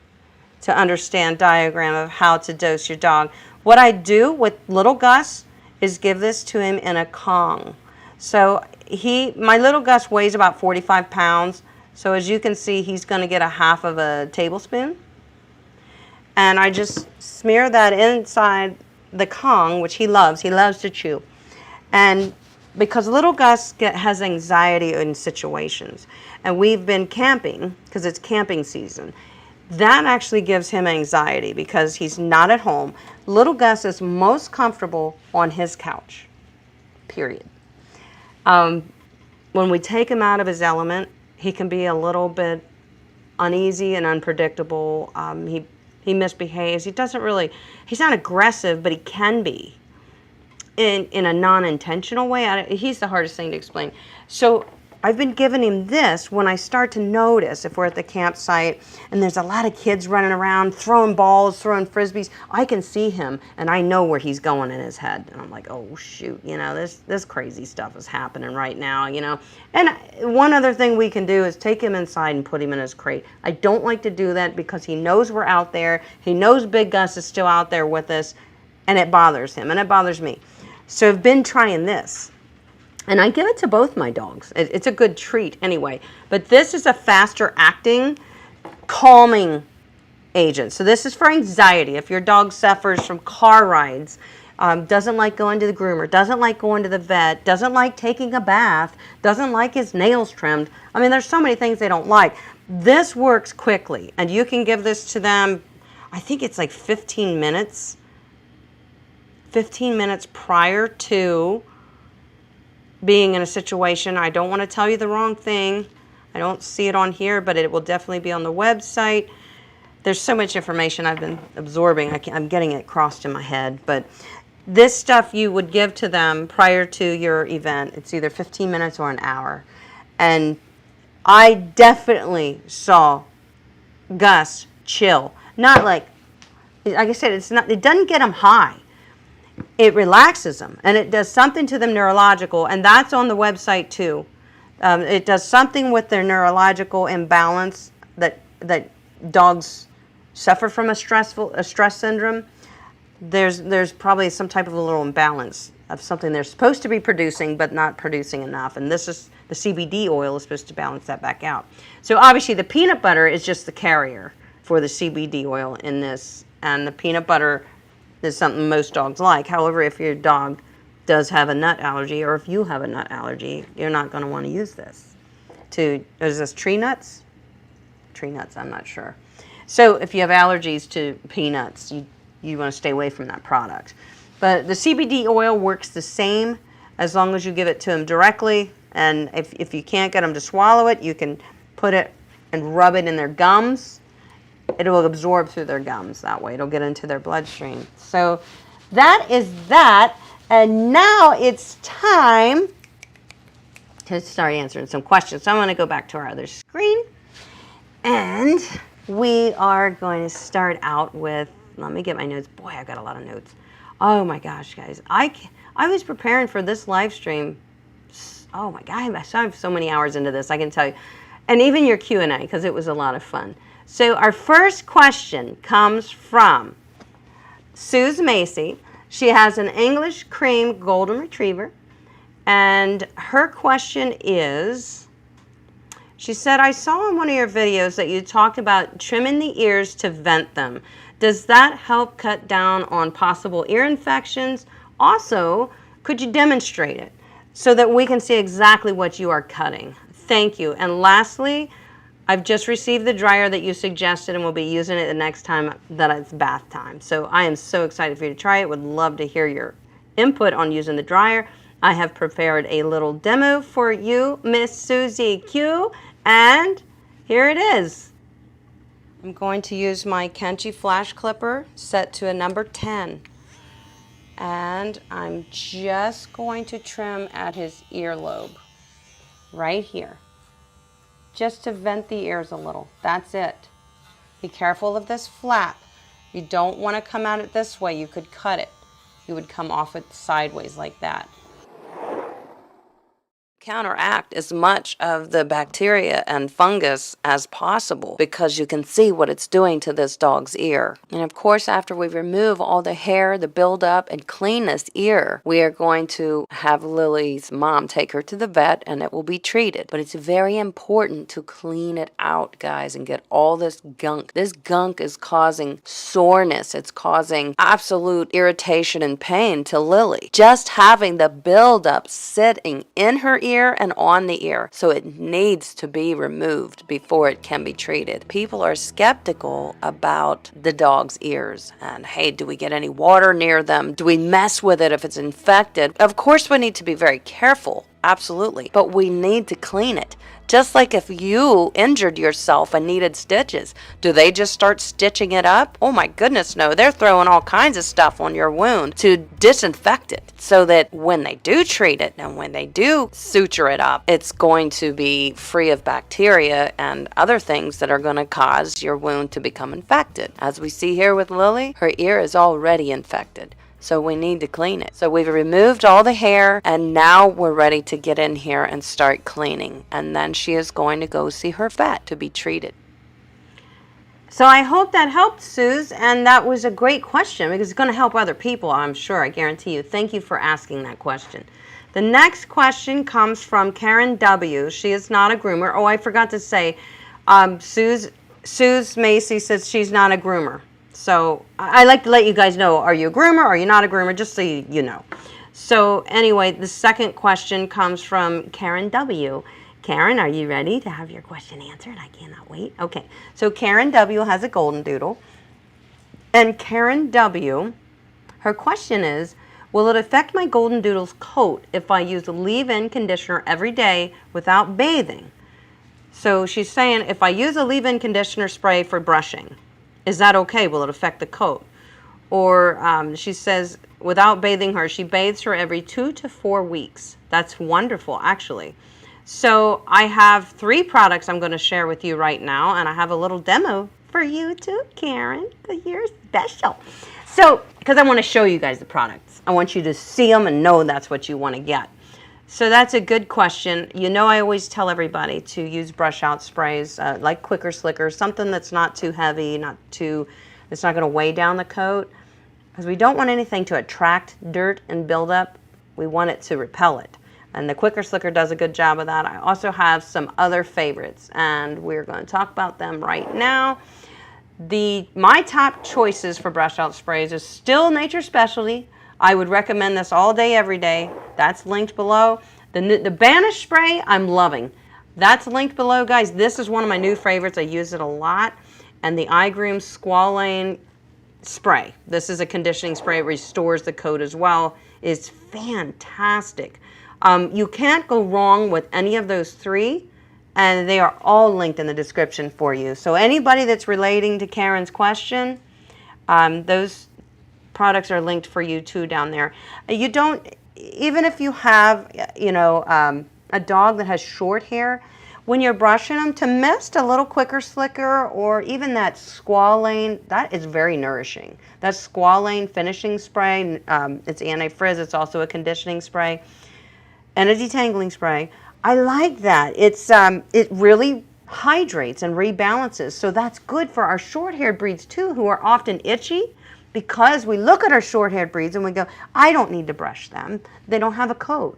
to understand diagram of how to dose your dog. What I do with little Gus is give this to him in a Kong. So my little Gus weighs about 45 pounds. So as you can see, he's going to get a half of a tablespoon. And I just smear that inside the Kong, which he loves. He loves to chew. And because little Gus has anxiety in situations, and we've been camping because it's camping season, that actually gives him anxiety because he's not at home. Little Gus is most comfortable on his couch, period. When we take him out of his element, he can be a little bit uneasy and unpredictable. He misbehaves. He's not aggressive, but he can be in a non-intentional way. He's the hardest thing to explain. So I've been giving him this when I start to notice if we're at the campsite and there's a lot of kids running around, throwing balls, throwing frisbees. I can see him and I know where he's going in his head. And I'm like, oh shoot, this crazy stuff is happening right now, And one other thing we can do is take him inside and put him in his crate. I don't like to do that because he knows we're out there. He knows Big Gus is still out there with us, and it bothers him and it bothers me. So I've been trying this. And I give it to both my dogs. It's a good treat anyway. But this is a faster acting, calming agent. So this is for anxiety. If your dog suffers from car rides, doesn't like going to the groomer, doesn't like going to the vet, doesn't like taking a bath, doesn't like his nails trimmed. I mean, there's so many things they don't like. This works quickly. And you can give this to them, I think it's like 15 minutes. 15 minutes prior to being in a situation. I don't want to tell you the wrong thing. I don't see it on here, but it will definitely be on the website. There's so much information I've been absorbing. I'm getting it crossed in my head. But this stuff you would give to them prior to your event. It's either 15 minutes or an hour. And I definitely saw Gus chill. Not like I said, it doesn't get him high. It relaxes them, and it does something to them neurological, and that's on the website too. It does something with their neurological imbalance that dogs suffer from a stress syndrome. There's probably some type of a little imbalance of something they're supposed to be producing but not producing enough, and this is the CBD oil is supposed to balance that back out. So obviously the peanut butter is just the carrier for the CBD oil in this, and the peanut butter is something most dogs like. However, if your dog does have a nut allergy, or if you have a nut allergy, you're not going to want to use this. Is this tree nuts? Tree nuts, I'm not sure. So if you have allergies to peanuts, you want to stay away from that product. But the CBD oil works the same as long as you give it to them directly. And if you can't get them to swallow it, you can put it and rub it in their gums. It will absorb through their gums that way. It'll get into their bloodstream. So that is that. And now it's time to start answering some questions. So I'm going to go back to our other screen. And we are going to start out with, let me get my notes. Boy, I've got a lot of notes. Oh my gosh, guys. I was preparing for this live stream. Oh my God, I have so many hours into this, I can tell you. And even your Q&A, because it was a lot of fun. So our first question comes from Suze Macy. She has an English cream golden retriever. And her question is, she said, I saw in one of your videos that you talked about trimming the ears to vent them. Does that help cut down on possible ear infections? Also, could you demonstrate it so that we can see exactly what you are cutting? Thank you. And lastly, I've just received the dryer that you suggested and will be using it the next time that it's bath time. So I am so excited for you to try it. Would love to hear your input on using the dryer. I have prepared a little demo for you, Miss Susie Q, and here it is. I'm going to use my Kenchi flash clipper set to a number 10. And I'm just going to trim at his earlobe, right here. Just to vent the ears a little. That's it. Be careful of this flap. You don't want to come at it this way. You could cut it. You would come off it sideways like that. Counteract as much of the bacteria and fungus as possible because you can see what it's doing to this dog's ear. And of course, after we remove all the hair, the buildup, and clean this ear, we are going to have Lily's mom take her to the vet and it will be treated. But it's very important to clean it out, guys, and get all this gunk. This gunk is causing soreness. It's causing absolute irritation and pain to Lily. Just having the buildup sitting in her ear and on the ear, so it needs to be removed before it can be treated. People are skeptical about the dog's ears and, hey, do we get any water near them? Do we mess with it if it's infected? Of course we need to be very careful, absolutely, but we need to clean it. Just like if you injured yourself and needed stitches, do they just start stitching it up? Oh my goodness, no. They're throwing all kinds of stuff on your wound to disinfect it so that when they do treat it and when they do suture it up, it's going to be free of bacteria and other things that are going to cause your wound to become infected. As we see here with Lily, her ear is already infected. So we need to clean it. So we've removed all the hair and now we're ready to get in here and start cleaning. And then she is going to go see her vet to be treated. So I hope that helped, Suze, and that was a great question because it's going to help other people, I'm sure, I guarantee you. Thank you for asking that question. The next question comes from Karen W. She is not a groomer. Oh, I forgot to say, Suze Macy says she's not a groomer. So I like to let you guys know, are you a groomer? Are you not a groomer? Just so you know. So anyway, the second question comes from Karen W. Karen, are you ready to have your question answered? I cannot wait. Okay, so Karen W. has a golden doodle. And Karen W., her question is, will it affect my golden doodle's coat if I use a leave-in conditioner every day without bathing? So she's saying, if I use a leave-in conditioner spray for brushing, is that okay? Will it affect the coat? Or she says, without bathing her, she bathes her every 2 to 4 weeks. That's wonderful, actually. So I have 3 products I'm going to share with you right now, and I have a little demo for you too, Karen, because you're special. So, because I want to show you guys the products. I want you to see them and know that's what you want to get. So that's a good question. You know, I always tell everybody to use brush out sprays like Quicker Slicker, something that's not too heavy, it's not going to weigh down the coat, because we don't want anything to attract dirt and build up. We want it to repel it. And the Quicker Slicker does a good job of that. I also have some other favorites, and we're going to talk about them right now. My top choices for brush out sprays is still Nature Specialty. I would recommend this all day, every day. That's linked below. The Banish spray, I'm loving. That's linked below, guys. This is one of my new favorites. I use it a lot. And the iGroom Squalane spray, this is a conditioning spray, it restores the coat as well, is fantastic. You can't go wrong with any of those three, and they are all linked in the description for you. So anybody that's relating to Karen's question, those products are linked for you too down there. You don't, even if you have, you know, a dog that has short hair, when you're brushing them, to mist a little quicker, slicker, or even that Squalane, that is very nourishing. That Squalane finishing spray, it's anti-frizz, it's also a conditioning spray and a detangling spray. I like that. It really hydrates and rebalances, so that's good for our short-haired breeds too, who are often itchy, because we look at our short-haired breeds and we go, I don't need to brush them. They don't have a coat.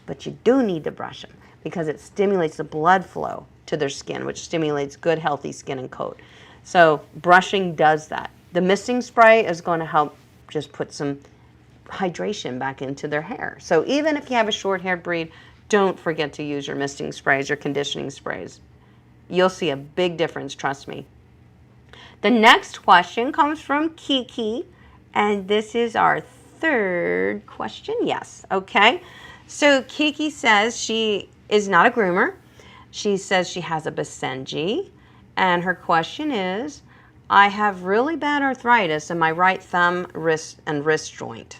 But you do need to brush them because it stimulates the blood flow to their skin, which stimulates good, healthy skin and coat. So brushing does that. The misting spray is going to help just put some hydration back into their hair. So even if you have a short-haired breed, don't forget to use your misting sprays or conditioning sprays. You'll see a big difference, trust me. The next question comes from Kiki, and this is our third question. Yes, okay. So Kiki says she is not a groomer. She says she has a Basenji, and her question is, I have really bad arthritis in my right thumb, wrist, and wrist joint.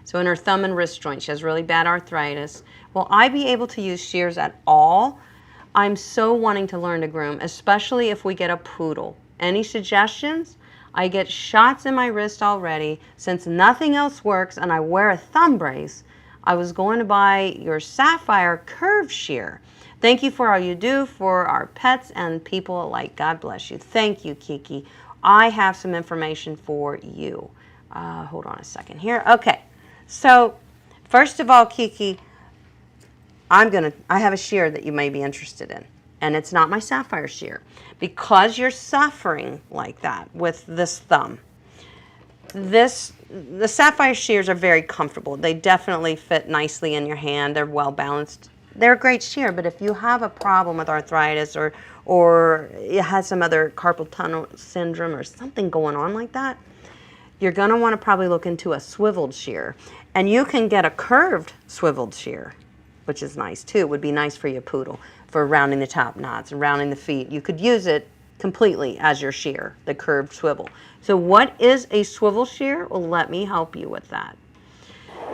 So in her thumb and wrist joint, she has really bad arthritis. Will I be able to use shears at all? I'm so wanting to learn to groom, especially if we get a poodle. Any suggestions? I get shots in my wrist already. Since nothing else works and I wear a thumb brace, I was going to buy your Sapphire curved shear. Thank you for all you do for our pets and people alike. God bless you. Thank you, Kiki. I have some information for you. Hold on a second here. Okay, so first of all, Kiki, I have a shear that you may be interested in, and it's not my Sapphire shear. Because you're suffering like that with this thumb, the Sapphire shears are very comfortable. They definitely fit nicely in your hand. They're well balanced. They're a great shear, but if you have a problem with arthritis or it has some other carpal tunnel syndrome or something going on like that, you're going to want to probably look into a swiveled shear. And you can get a curved swiveled shear, which is nice too. It would be nice for your poodle for rounding the top knots and rounding the feet. You could use it completely as your shear, the curved swivel. So what is a swivel shear? Well, let me help you with that.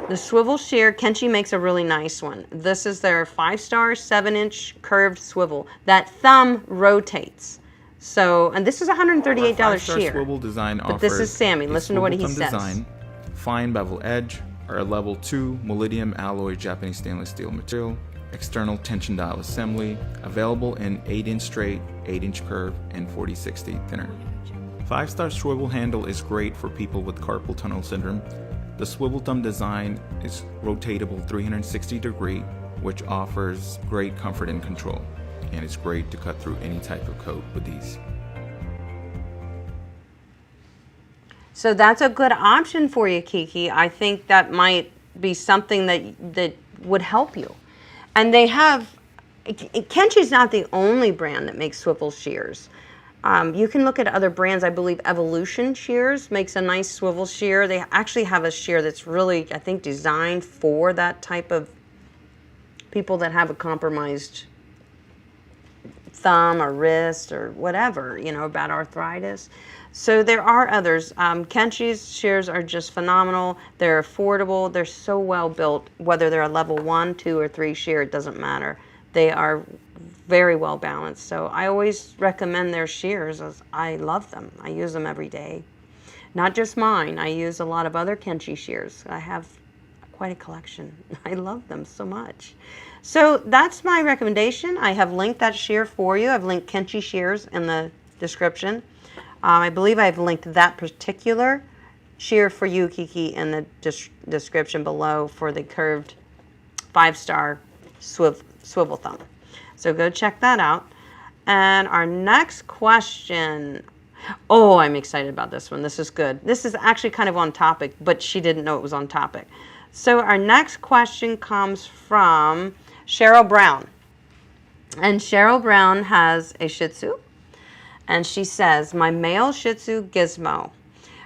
The swivel shear, Kenchi makes a really nice one. This is their 5-star 7-inch curved swivel. That thumb rotates. So, and this is a $138 shear. Swivel design but this is Sammy. Listen to what he says. Design, fine bevel edge, or a level 2 molybdenum alloy Japanese stainless steel material, external tension dial assembly, available in 8-inch straight, 8-inch curve, and 40/60 thinner. 5-star swivel handle is great for people with carpal tunnel syndrome. The swivel thumb design is rotatable 360 degree, which offers great comfort and control, and it's great to cut through any type of coat with these. So that's a good option for you, Kiki. I think that might be something that would help you. And they have, Kenchi's not the only brand that makes swivel shears. You can look at other brands. I believe Evolution Shears makes a nice swivel shear. They actually have a shear that's really, I think, designed for that type of people that have a compromised thumb or wrist or whatever, you know, about arthritis. So there are others. Kenchi's shears are just phenomenal. They're affordable. They're so well built. Whether they're a level 1, 2, or 3 shear, it doesn't matter. They are very well balanced. So I always recommend their shears, as I love them. I use them every day. Not just mine. I use a lot of other Kenchi shears. I have quite a collection. I love them so much. So that's my recommendation. I have linked that shear for you. I've linked Kenchi shears in the description. I believe I've linked that particular shear for you, Kiki, in the description below for the curved 5-star swivel thumb. So go check that out. And our next question, oh, I'm excited about this one. This is good. This is actually kind of on topic, but she didn't know it was on topic. So our next question comes from Cheryl Brown. And Cheryl Brown has a Shih Tzu. And she says, my male Shih Tzu Gizmo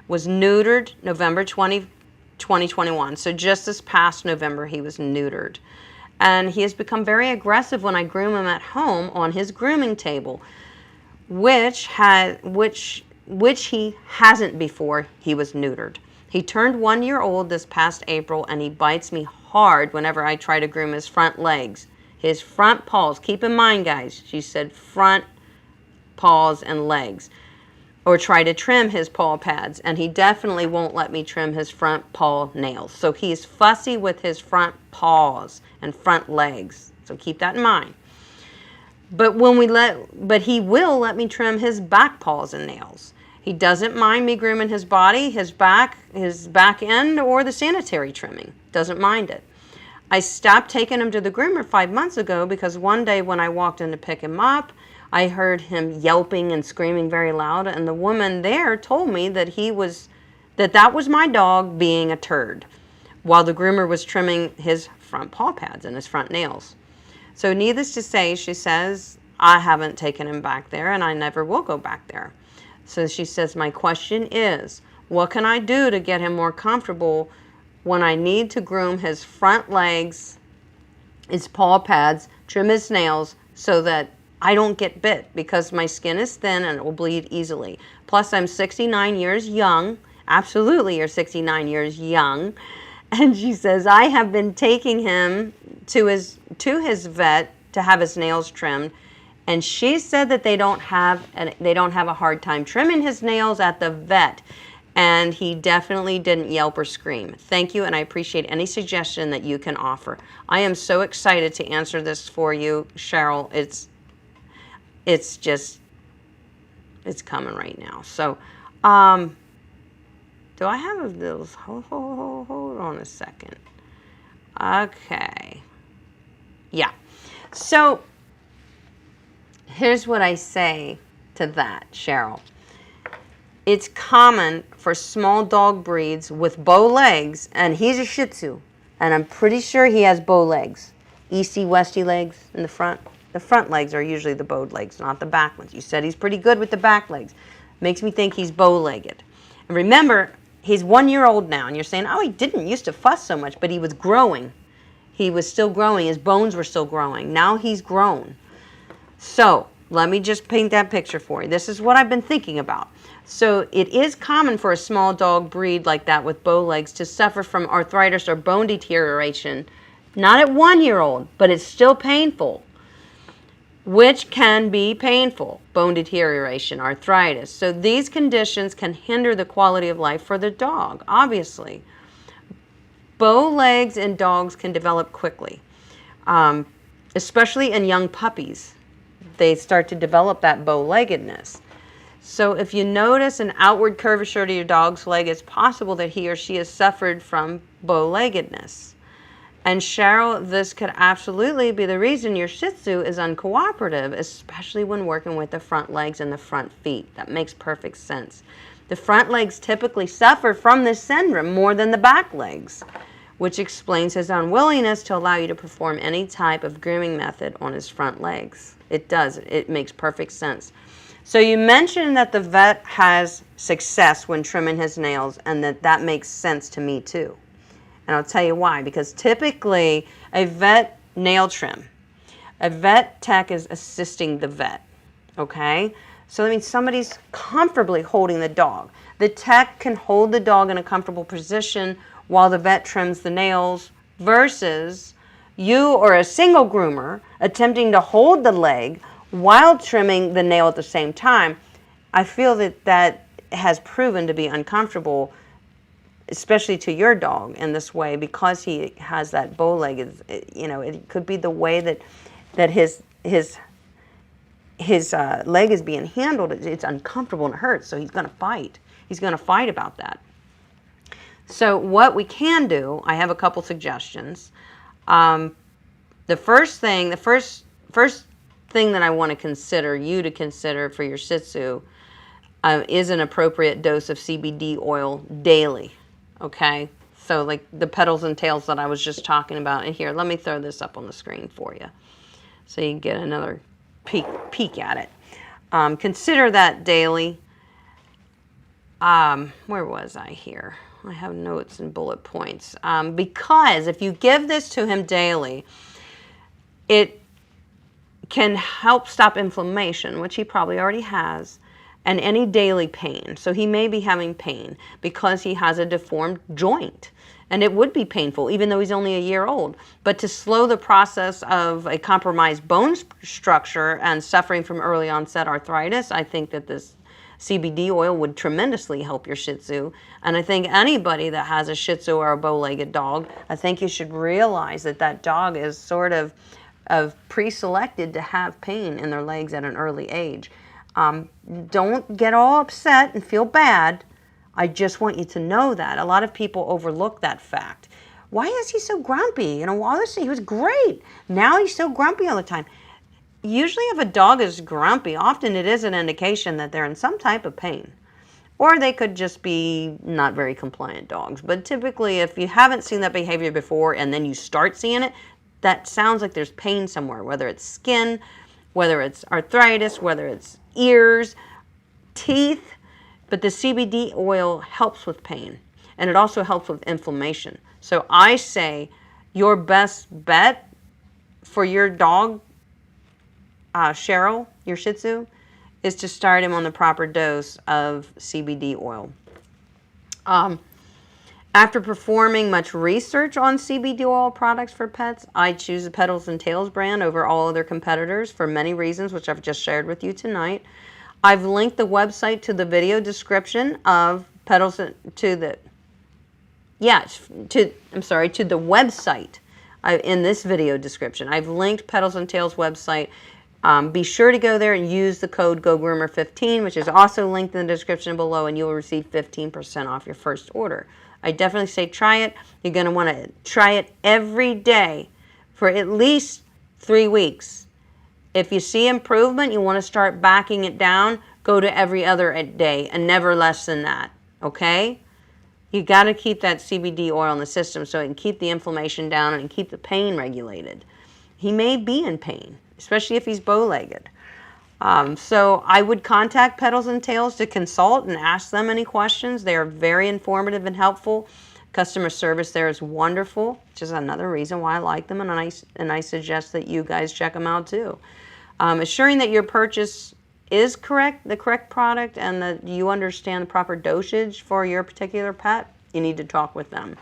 was neutered November 2021. So just this past November, he was neutered. And he has become very aggressive when I groom him at home on his grooming table, which he hasn't before he was neutered. He turned 1 year old this past April, and he bites me hard whenever I try to groom his front legs, his front paws. Keep in mind, guys, she said front paws and legs, or try to trim his paw pads, and he definitely won't let me trim his front paw nails. So he's fussy with his front paws and front legs. So keep that in mind. But he will let me trim his back paws and nails. He doesn't mind me grooming his body, his back end, or the sanitary trimming. Doesn't mind it. I stopped taking him to the groomer 5 months ago because one day when I walked in to pick him up, I heard him yelping and screaming very loud, and the woman there told me that that was my dog being a turd, while the groomer was trimming his front paw pads and his front nails. So needless to say, she says, I haven't taken him back there, and I never will go back there. So she says, my question is, what can I do to get him more comfortable when I need to groom his front legs, his paw pads, trim his nails, so that I don't get bit, because my skin is thin and it will bleed easily. Plus, I'm 69 years young. Absolutely, you're 69 years young. And she says, I have been taking him to his vet to have his nails trimmed. And she said that they don't have a hard time trimming his nails at the vet. And he definitely didn't yelp or scream. Thank you, and I appreciate any suggestion that you can offer. I am so excited to answer this for you, Cheryl. It's coming right now. So, do I have those? Hold on a second. Okay. Yeah. So, here's what I say to that, Cheryl. It's common for small dog breeds with bow legs, and he's a Shih Tzu, and I'm pretty sure he has bow legs. Easty, westy legs in the front. The front legs are usually the bowed legs, not the back ones. You said he's pretty good with the back legs. Makes me think he's bow-legged. And remember, he's 1 year old now, and you're saying, oh, he didn't used to fuss so much, but he was growing. He was still growing. His bones were still growing. Now he's grown. So let me just paint that picture for you. This is what I've been thinking about. So it is common for a small dog breed like that with bow legs to suffer from arthritis or bone deterioration, not at 1 year old, but it's still painful, which can be painful, bone deterioration, arthritis. So these conditions can hinder the quality of life for the dog, obviously. Bow legs in dogs can develop quickly, especially in young puppies. They start to develop that bow-leggedness. So if you notice an outward curvature to your dog's leg, it's possible that he or she has suffered from bow-leggedness. And Cheryl, this could absolutely be the reason your Shih Tzu is uncooperative, especially when working with the front legs and the front feet. That makes perfect sense. The front legs typically suffer from this syndrome more than the back legs, which explains his unwillingness to allow you to perform any type of grooming method on his front legs. It does. It makes perfect sense. So you mentioned that the vet has success when trimming his nails, and that makes sense to me too. And I'll tell you why. Because typically a vet nail trim, a vet tech is assisting the vet, okay? So that means somebody's comfortably holding the dog. The tech can hold the dog in a comfortable position while the vet trims the nails, versus you or a single groomer attempting to hold the leg while trimming the nail at the same time. I feel that has proven to be uncomfortable, especially to your dog in this way, because he has that bow leg. It could be the way that his leg is being handled. It's uncomfortable and it hurts, so he's going to fight. He's going to fight about that. So what we can do, I have a couple suggestions. The first thing that I want to consider for your Shih Tzu is an appropriate dose of CBD oil daily. Okay, so like the Petals and Tails that I was just talking about. And here, let me throw this up on the screen for you so you can get another peek at it. Consider that daily. Where was I here? I have notes and bullet points. Because if you give this to him daily, it can help stop inflammation, which he probably already has, and any daily pain. So he may be having pain because he has a deformed joint. And it would be painful, even though he's only a year old. But to slow the process of a compromised bone structure and suffering from early onset arthritis, I think that this CBD oil would tremendously help your Shih Tzu. And I think anybody that has a Shih Tzu or a bow-legged dog, I think you should realize that that dog is sort of pre-selected to have pain in their legs at an early age. Don't get all upset and feel bad. I just want you to know that. A lot of people overlook that fact. Why is he so grumpy? You know, honestly, he was great. Now he's so grumpy all the time. Usually if a dog is grumpy, often it is an indication that they're in some type of pain. Or they could just be not very compliant dogs. But typically if you haven't seen that behavior before and then you start seeing it, that sounds like there's pain somewhere, whether it's skin, whether it's arthritis, whether it's ears, teeth. But the CBD oil helps with pain, and it also helps with inflammation. So I say your best bet for your dog, Cheryl, your Shih Tzu, is to start him on the proper dose of CBD oil. After performing much research on CBD oil products for pets, I choose the Petals and Tails brand over all other competitors for many reasons, which I've just shared with you tonight. I've linked the website to the video description of Petals to the website in this video description. I've linked Petals and Tails website. Be sure to go there and use the code GoGroomer15, which is also linked in the description below, and you'll receive 15% off your first order. I definitely say try it. You're going to want to try it every day for at least 3 weeks. If you see improvement, you want to start backing it down, go to every other day and never less than that, okay? You got to keep that CBD oil in the system so it can keep the inflammation down and keep the pain regulated. He may be in pain, especially if he's bow-legged. So I would contact Petals and Tails to consult and ask them any questions. They are very informative and helpful. Customer service there is wonderful, which is another reason why I like them, and I suggest that you guys check them out too. Assuring that your purchase is the correct product, and that you understand the proper dosage for your particular pet, you need to talk with them.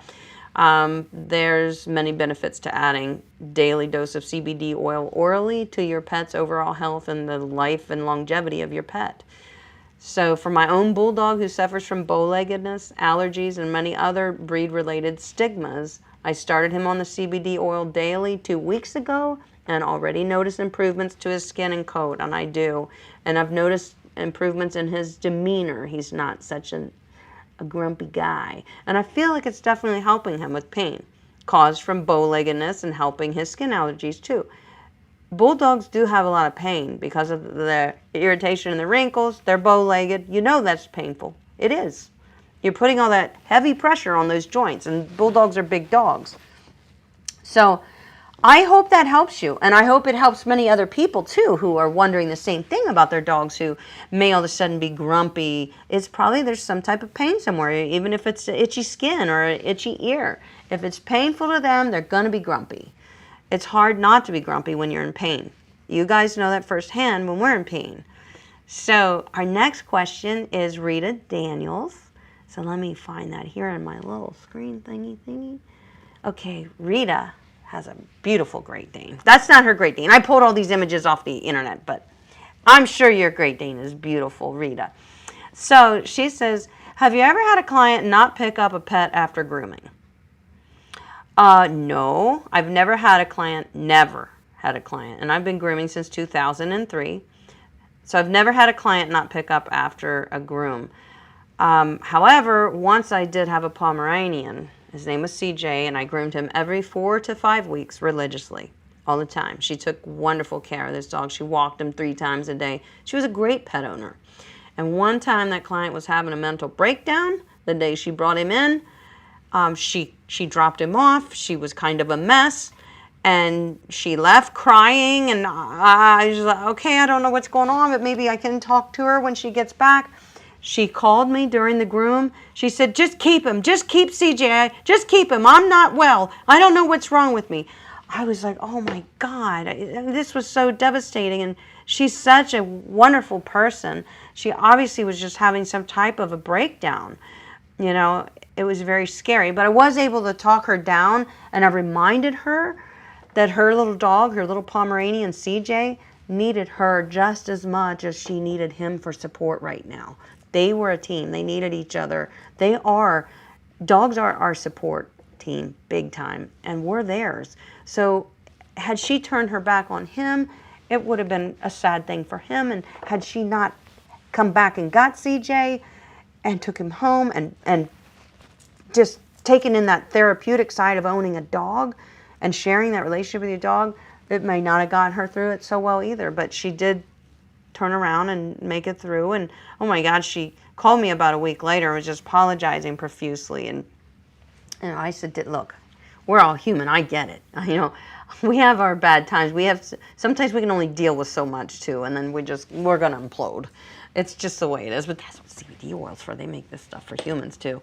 There's many benefits to adding daily dose of CBD oil orally to your pet's overall health and the life and longevity of your pet. So for my own bulldog who suffers from bow-leggedness, allergies, and many other breed-related stigmas, I started him on the CBD oil daily 2 weeks ago and already noticed improvements to his skin and coat, and I do. And I've noticed improvements in his demeanor. He's not such a grumpy guy. And I feel like it's definitely helping him with pain caused from bow-leggedness and helping his skin allergies too. Bulldogs do have a lot of pain because of the irritation and the wrinkles. They're bow-legged. You know that's painful. It is. You're putting all that heavy pressure on those joints, and bulldogs are big dogs. So I hope that helps you, and I hope it helps many other people too who are wondering the same thing about their dogs who may all of a sudden be grumpy. It's probably there's some type of pain somewhere, even if it's itchy skin or an itchy ear. If it's painful to them, they're going to be grumpy. It's hard not to be grumpy when you're in pain. You guys know that firsthand when we're in pain. So our next question is Rita Daniels. So let me find that here on my little screen thingy. Okay, Rita has a beautiful Great Dane. That's not her Great Dane. I pulled all these images off the internet, but I'm sure your Great Dane is beautiful, Rita. So she says, have you ever had a client not pick up a pet after grooming? No, I've never had a client, and I've been grooming since 2003. So I've never had a client not pick up after a groom. However, once I did have a Pomeranian. His name was CJ, and I groomed him every 4 to 5 weeks religiously, all the time. She took wonderful care of this dog. She walked him 3 times a day. She was a great pet owner. And one time that client was having a mental breakdown the day she brought him in. She dropped him off. She was kind of a mess. And she left crying, and I was like, okay, I don't know what's going on, but maybe I can talk to her when she gets back. She called me during the groom. She said, just keep him. Just keep CJ. Just keep him. I'm not well. I don't know what's wrong with me. I was like, oh my God, this was so devastating. And she's such a wonderful person. She obviously was just having some type of a breakdown. You know, it was very scary. But I was able to talk her down, and I reminded her that her little dog, her little Pomeranian CJ, needed her just as much as she needed him for support right now. They were a team. They needed each other. Dogs are our support team, big time, and we're theirs. So had she turned her back on him, it would have been a sad thing for him. And had she not come back and got CJ and took him home and just taken in that therapeutic side of owning a dog and sharing that relationship with your dog, it may not have gotten her through it so well either. But she did turn around and make it through. And oh my God, she called me about a week later and was just apologizing profusely. And I said, look, we're all human. I get it. You know, we have our bad times. Sometimes we can only deal with so much too, and then we're going to implode. It's just the way it is. But that's what CBD oil's for. They make this stuff for humans too.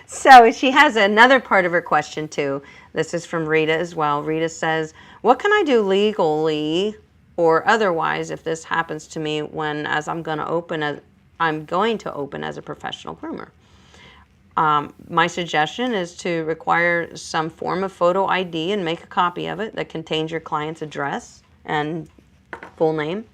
So she has another part of her question too. This is from Rita as well. Rita says, what can I do legally or otherwise if this happens to me I'm going to open as a professional groomer? My suggestion is to require some form of photo ID and make a copy of it that contains your client's address and full name.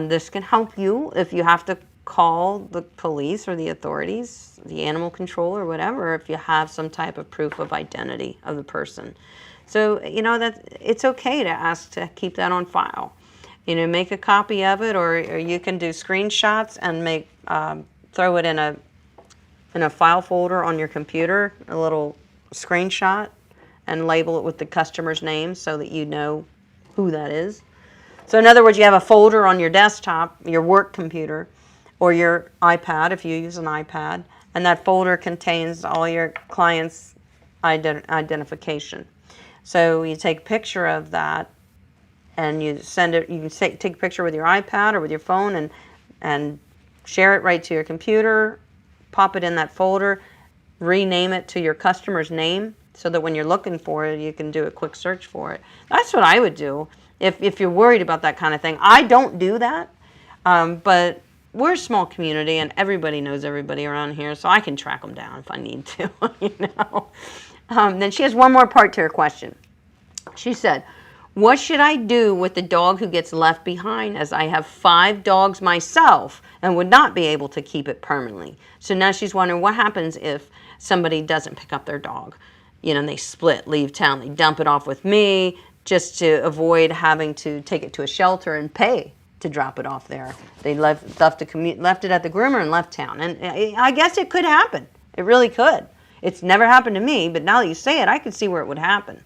This can help you if you have to call the police or the authorities, the animal control or whatever, if you have some type of proof of identity of the person. So, you know, that it's okay to ask to keep that on file. You know, make a copy of it, or you can do screenshots and throw it in a file folder on your computer, a little screenshot, and label it with the customer's name so that you know who that is. So in other words, you have a folder on your desktop, your work computer, or your iPad if you use an iPad, and that folder contains all your client's identification. So you take a picture of that and you send it. You can take a picture with your iPad or with your phone and share it right to your computer, pop it in that folder, rename it to your customer's name so that when you're looking for it, you can do a quick search for it. That's what I would do if you're worried about that kind of thing. I don't do that, but we're a small community and everybody knows everybody around here, so I can track them down if I need to, you know. Then she has one more part to her question. She said, what should I do with the dog who gets left behind, as I have 5 dogs myself and would not be able to keep it permanently? So now she's wondering what happens if somebody doesn't pick up their dog. You know, and they split, leave town, they dump it off with me just to avoid having to take it to a shelter and pay to drop it off there. They left it at the groomer and left town. And I guess it could happen. It really could. It's never happened to me, but now that you say it, I can see where it would happen.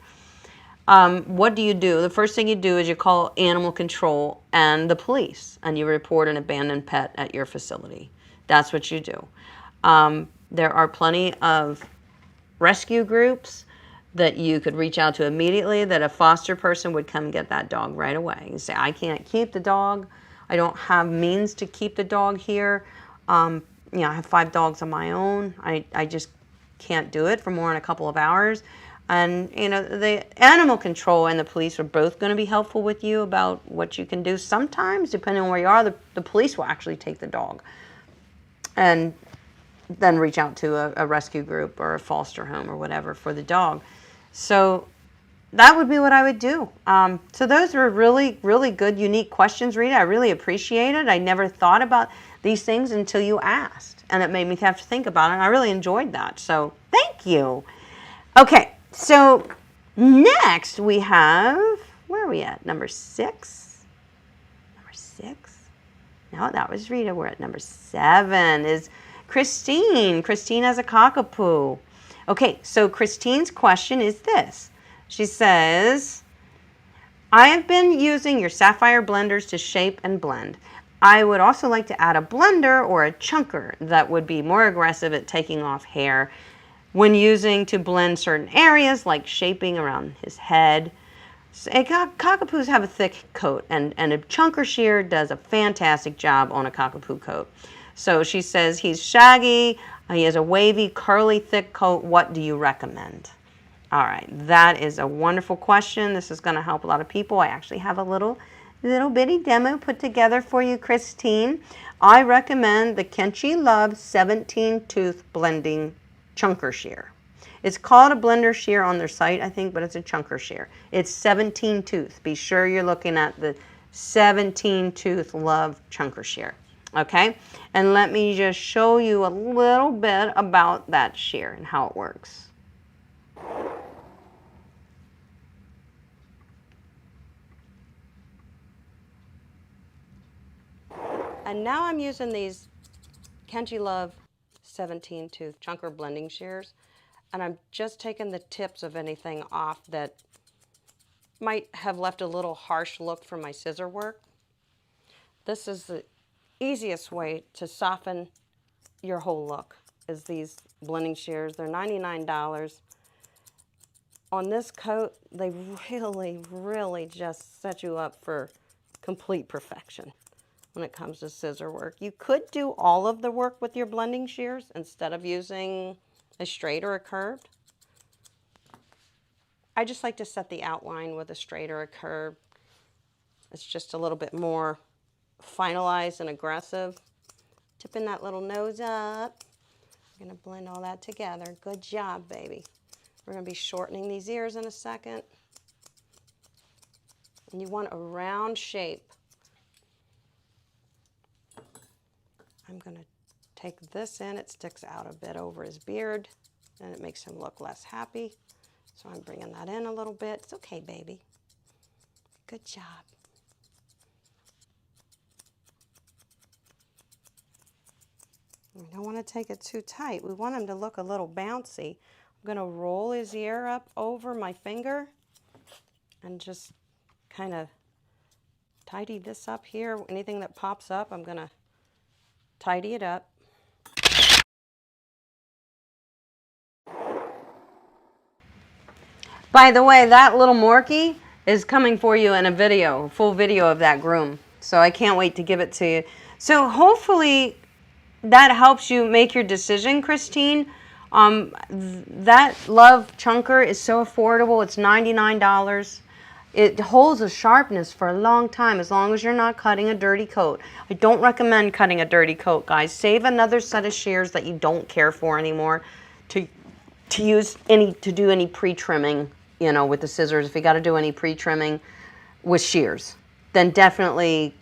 What do you do? The first thing you do is you call animal control and the police, and you report an abandoned pet at your facility. That's what you do. There are plenty of rescue groups that you could reach out to immediately, that a foster person would come get that dog right away. You say, I can't keep the dog. I don't have means to keep the dog here. You know, I have 5 dogs of my own. I just can't do it for more than a couple of hours. And, you know, the animal control and the police are both going to be helpful with you about what you can do. Sometimes, depending on where you are, the police will actually take the dog and then reach out to a rescue group or a foster home or whatever for the dog. So that would be what I would do. So those were really, really good, unique questions, Rita. I really appreciate it. I never thought about these things until you asked, and it made me have to think about it, and I really enjoyed that. So thank you. Okay, so next we have, where are we at? Number 6? Number 6? No, that was Rita. We're at number 7 is Christine. Christine has a cockapoo. Okay, so Christine's question is this. She says, I have been using your sapphire blenders to shape and blend. I would also like to add a blender or a chunker that would be more aggressive at taking off hair. when using to blend certain areas like shaping around his head. Cockapoos have a thick coat, and a chunker shear does a fantastic job on a cockapoo coat. So she says he's shaggy, he has a wavy, curly, thick coat. What do you recommend? All right, that is a wonderful question. This is going to help a lot of people. I actually have a little bitty demo put together for you, Christine. I recommend the Kenchi Love 17 tooth blending chunker shear. It's called a blender shear on their site, I think, but it's a chunker shear. It's 17 tooth. Be sure you're looking at the 17 tooth Love chunker shear. Okay, and let me just show you a little bit about that shear and how it works. And now I'm using these Kenchi Love 17 tooth chunker blending shears, and I'm just taking the tips of anything off that might have left a little harsh look from my scissor work. This is the easiest way to soften your whole look, is these blending shears. They're $99. On this coat, they really just set you up for complete perfection when it comes to scissor work. You could do all of the work with your blending shears instead of using a straight or a curved. I just like to set the outline with a straight or a curve. It's just a little bit more finalized and aggressive. Tipping that little nose up. I'm gonna blend all that together. Good job, baby. We're gonna be shortening these ears in a second. And you want a round shape. I'm gonna take this in. It sticks out a bit over his beard and it makes him look less happy. So I'm bringing that in a little bit. It's okay, baby. Good job. We don't want to take it too tight. We want him to look a little bouncy. I'm going to roll his ear up over my finger and just kind of tidy this up here. Anything that pops up, I'm going to tidy it up. By the way, that little Morky is coming for you in a video, a full video of that groom. So I can't wait to give it to you. So hopefully that helps you make your decision, Christine. That Love Chunker is so affordable. It's $99. It holds a sharpness for a long time as long as you're not cutting a dirty coat. I don't recommend cutting a dirty coat, guys. Save another set of shears that you don't care for anymore to do any pre-trimming, you know, with the scissors. If you got to do any pre-trimming with shears, then definitely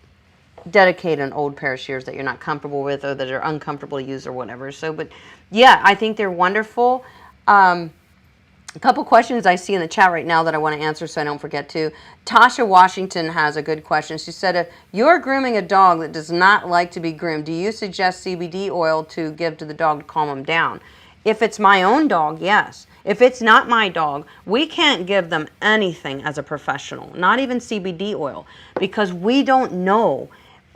dedicate an old pair of shears that you're not comfortable with or that are uncomfortable to use or whatever. So, but yeah, I think they're wonderful. A couple questions I see in the chat right now that I want to answer so I don't forget to. Tasha Washington has a good question. She said, if you're grooming a dog that does not like to be groomed, do you suggest CBD oil to give to the dog to calm him down? If it's my own dog, yes. If it's not my dog, we can't give them anything as a professional, not even CBD oil, because we don't know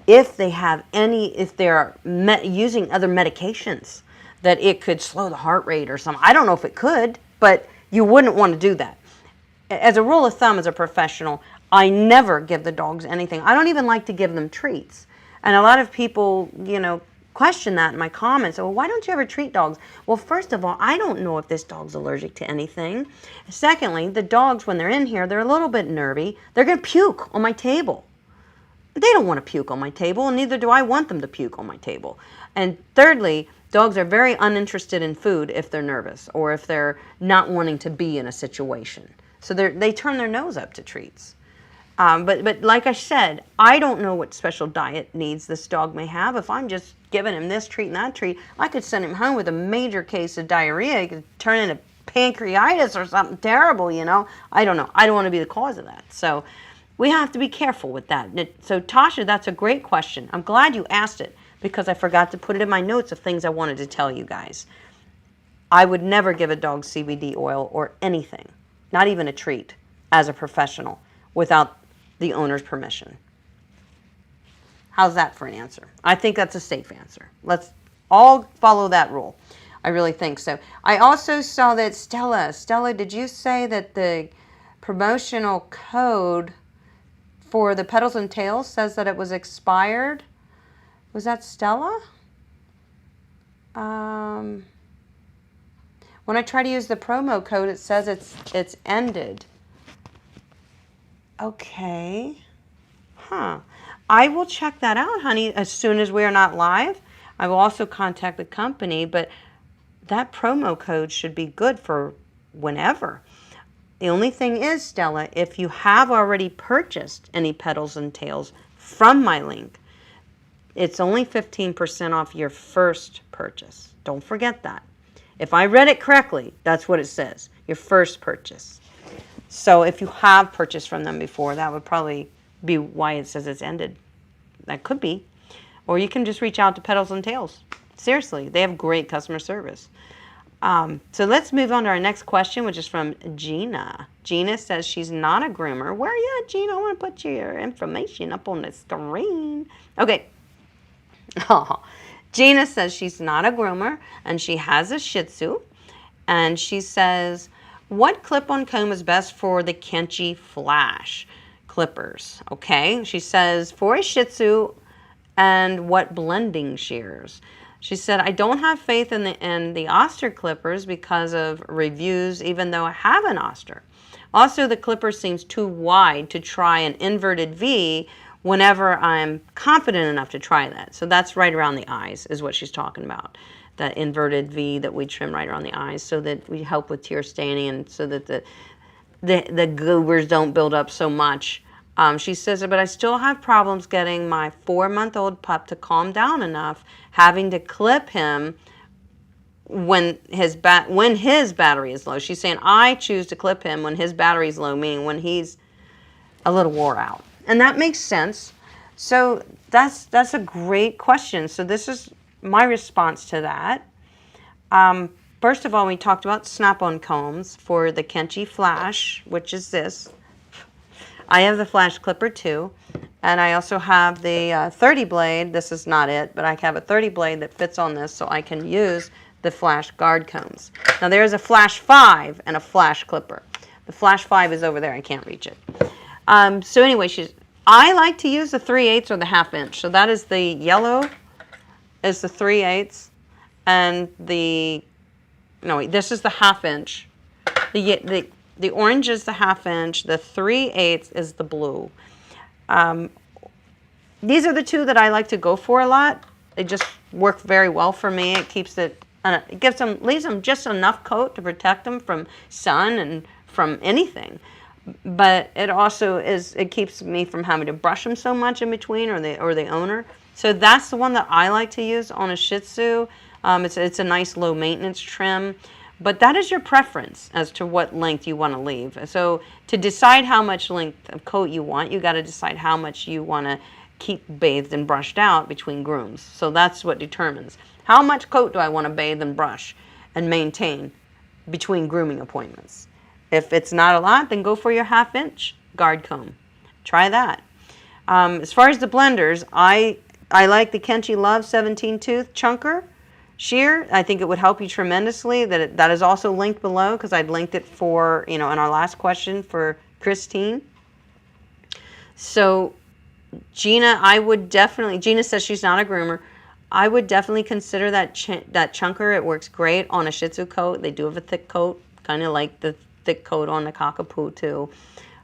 if they have if they're using other medications, that it could slow the heart rate or something. I don't know if it could, but you wouldn't want to do that. As a rule of thumb, as a professional, I never give the dogs anything. I don't even like to give them treats. And a lot of people, you know, question that in my comments. Well, why don't you ever treat dogs? Well, first of all, I don't know if this dog's allergic to anything. Secondly, the dogs, when they're in here, they're a little bit nervy. They're going to puke on my table. They don't want to puke on my table, and neither do I want them to puke on my table. And thirdly, dogs are very uninterested in food if they're nervous or if they're not wanting to be in a situation. So they turn their nose up to treats. But like I said, I don't know what special diet needs this dog may have. If I'm just giving him this treat and that treat, I could send him home with a major case of diarrhea. He could turn into pancreatitis or something terrible, you know. I don't know. I don't want to be the cause of that. So we have to be careful with that. So Tasha, that's a great question. I'm glad you asked it because I forgot to put it in my notes of things I wanted to tell you guys. I would never give a dog CBD oil or anything, not even a treat, as a professional without the owner's permission. How's that for an answer? I think that's a safe answer. Let's all follow that rule. I really think so. I also saw that Stella, did you say that the promotional code for the Petals and Tails says that it was expired? Was that Stella? When I try to use the promo code, it says it's ended. Okay. Huh. I will check that out, honey, as soon as we are not live. I will also contact the company, but that promo code should be good for whenever. The only thing is, Stella, if you have already purchased any Petals and Tails from my link, it's only 15% off your first purchase. Don't forget that. If I read it correctly, that's what it says, your first purchase. So if you have purchased from them before, that would probably be why it says it's ended. That could be. Or you can just reach out to Petals and Tails. Seriously, they have great customer service. So let's move on to our next question, which is from Gina. Gina says she's not a groomer. Where are you at, Gina? I want to put your information up on the screen. Okay. Oh, Gina says she's not a groomer and she has a Shih Tzu. And she says, what clip-on comb is best for the Kenchi Flash clippers? Okay. She says, for a Shih Tzu, and what blending shears? She said, I don't have faith in the Oster clippers because of reviews, even though I have an Oster. Also, the clipper seems too wide to try an inverted V whenever I'm confident enough to try that. So that's right around the eyes is what she's talking about. That inverted V that we trim right around the eyes so that we help with tear staining and so that the goobers don't build up so much. She says, but I still have problems getting my 4-month-old pup to calm down enough, having to clip him when his battery is low. She's saying, I choose to clip him when his battery is low, meaning when he's a little wore out. And that makes sense. So that's a great question. So this is my response to that. First of all, we talked about snap-on combs for the Kenchi Flash, which is this. I have the Flash clipper too, and I also have the 30 blade. This is not it, but I have a 30 blade that fits on this so I can use the Flash guard combs. Now there is a Flash 5 and a Flash clipper. The Flash 5 is over there. I can't reach it. So anyway, I like to use the 3/8 or the 1/2 inch. So that is the yellow is the 3/8 and this is the 1/2 inch. The orange is the 1/2 inch. The 3/8 is the blue. These are the two that I like to go for a lot. They just work very well for me. It keeps leaves them just enough coat to protect them from sun and from anything. But it also it keeps me from having to brush them so much in between or the owner. So that's the one that I like to use on a Shih Tzu. It's a nice low maintenance trim. But that is your preference as to what length you want to leave. So to decide how much length of coat you want, you got to decide how much you want to keep bathed and brushed out between grooms. So that's what determines how much coat do I want to bathe and brush and maintain between grooming appointments. If it's not a lot, then go for your 1/2 inch guard comb. Try that. As far as the blenders, I like the Kenchi Love 17 tooth chunker. Shear, I think it would help you tremendously. That is also linked below because I'd linked it for, in our last question for Christine. So Gina, Gina says she's not a groomer. I would definitely consider that chunker. It works great on a Shih Tzu coat. They do have a thick coat, kind of like the thick coat on the Cockapoo too.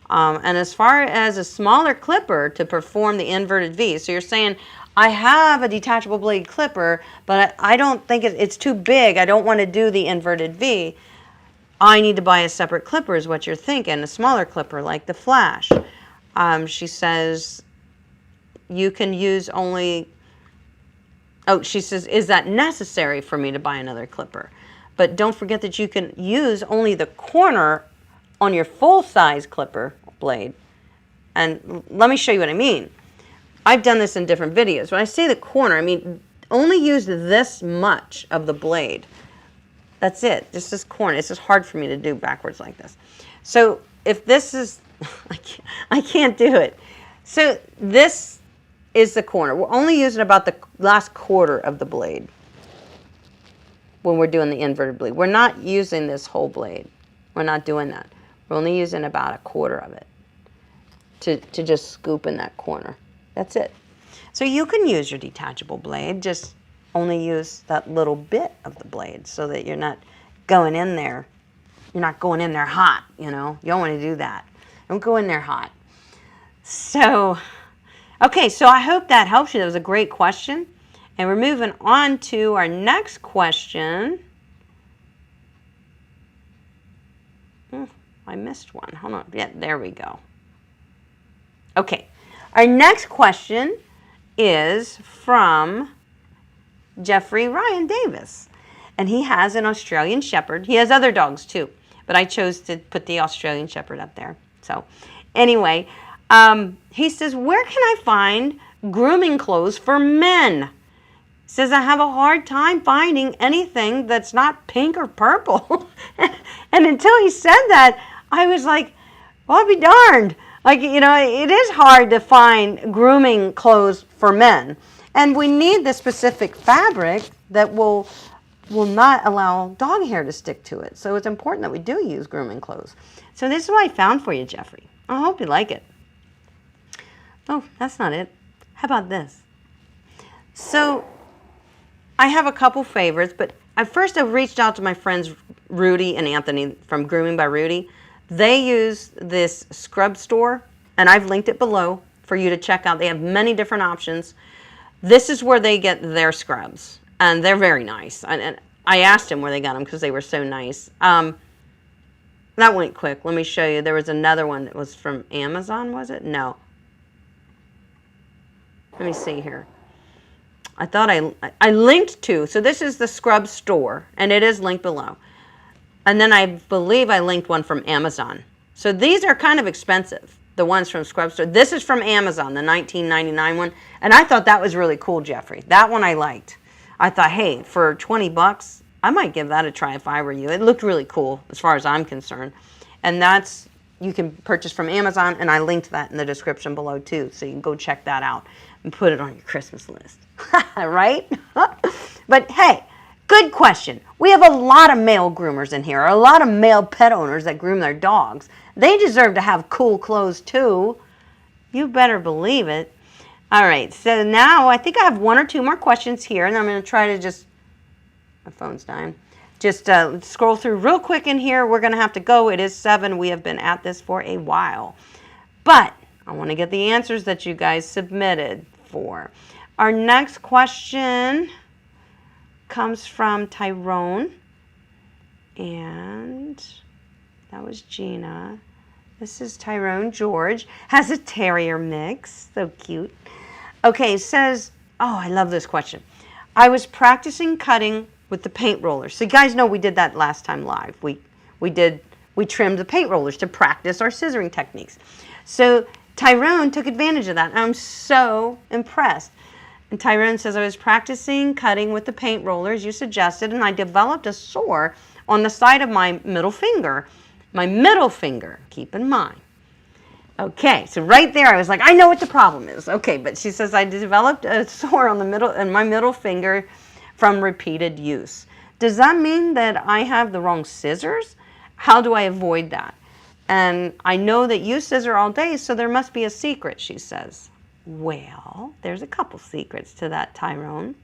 And as far as a smaller clipper to perform the inverted V, so you're saying, I have a detachable blade clipper, but I don't think it's too big. I don't want to do the inverted V. I need to buy a separate clipper is what you're thinking, a smaller clipper like the Flash. She says you can use only, she says, is that necessary for me to buy another clipper? But don't forget that you can use only the corner on your full-size clipper blade. And let me show you what I mean. I've done this in different videos. When I say the corner, I mean only use this much of the blade. That's it, just this corner. It's just hard for me to do backwards like this. So if this is, I can't do it. So this is the corner. We're only using about the last quarter of the blade. when we're doing the inverted bleed. We're not using this whole blade. We're not doing that. We're only using about a quarter of it to just scoop in that corner. That's it. So you can use your detachable blade, just only use that little bit of the blade so that you're not going in there. You're not going in there hot, you know. You don't want to do that. Don't go in there hot. So, okay, so I hope that helps you. That was a great question. And we're moving on to our next question. I missed one. Hold on. Yeah, there we go. Okay, our next question is from Jeffrey Ryan Davis. And he has an Australian Shepherd. He has other dogs too, but I chose to put the Australian Shepherd up there. So anyway, he says, where can I find grooming clothes for men? He says, I have a hard time finding anything that's not pink or purple. And until he said that, I was like, well, I'll be darned. Like, you know, it is hard to find grooming clothes for men. And we need the specific fabric that will not allow dog hair to stick to it. So it's important that we do use grooming clothes. So this is what I found for you, Jeffrey. I hope you like it. Oh, that's not it. How about this? So I have a couple favorites, but I've reached out to my friends Rudy and Anthony from Grooming by Rudy. They use this scrub store, and I've linked it below for you to check out. They have many different options. This is where they get their scrubs, and they're very nice. And I asked them where they got them because they were so nice. That went quick. Let me show you. There was another one that was from Amazon, was it? No. Let me see here. I thought I linked to. So this is the scrub store, and it is linked below. And then I believe I linked one from Amazon. So these are kind of expensive, the ones from Scrub Store. This is from Amazon, the $19.99 one. And I thought that was really cool, Jeffrey. That one I liked. I thought, hey, for 20 bucks, I might give that a try if I were you. It looked really cool as far as I'm concerned. And that's, you can purchase from Amazon, and I linked that in the description below too. So you can go check that out and put it on your Christmas list. Right? But hey, good question. We have a lot of male groomers in here, a lot of male pet owners that groom their dogs. They deserve to have cool clothes too. You better believe it. All right, so now I think I have one or two more questions here, and I'm going to try to just, my phone's dying, just scroll through real quick in here. We're going to have to go. It is 7. We have been at this for a while. But I want to get the answers that you guys submitted for. Our next question comes from Tyrone, and that was Gina. This is Tyrone George. Has a terrier mix. So cute. Okay, says, oh, I love this question. I was practicing cutting with the paint rollers. So you guys know we did that last time live. We trimmed the paint rollers to practice our scissoring techniques. So Tyrone took advantage of that. And I'm so impressed. And Tyrone says, I was practicing cutting with the paint rollers you suggested, and I developed a sore on the side of my middle finger. My middle finger, keep in mind. Okay, so right there I was like, I know what the problem is. Okay, but she says, I developed a sore on my middle finger from repeated use. Does that mean that I have the wrong scissors? How do I avoid that? And I know that you scissor all day, so there must be a secret, she says. Well, there's a couple secrets to that, Tyrone.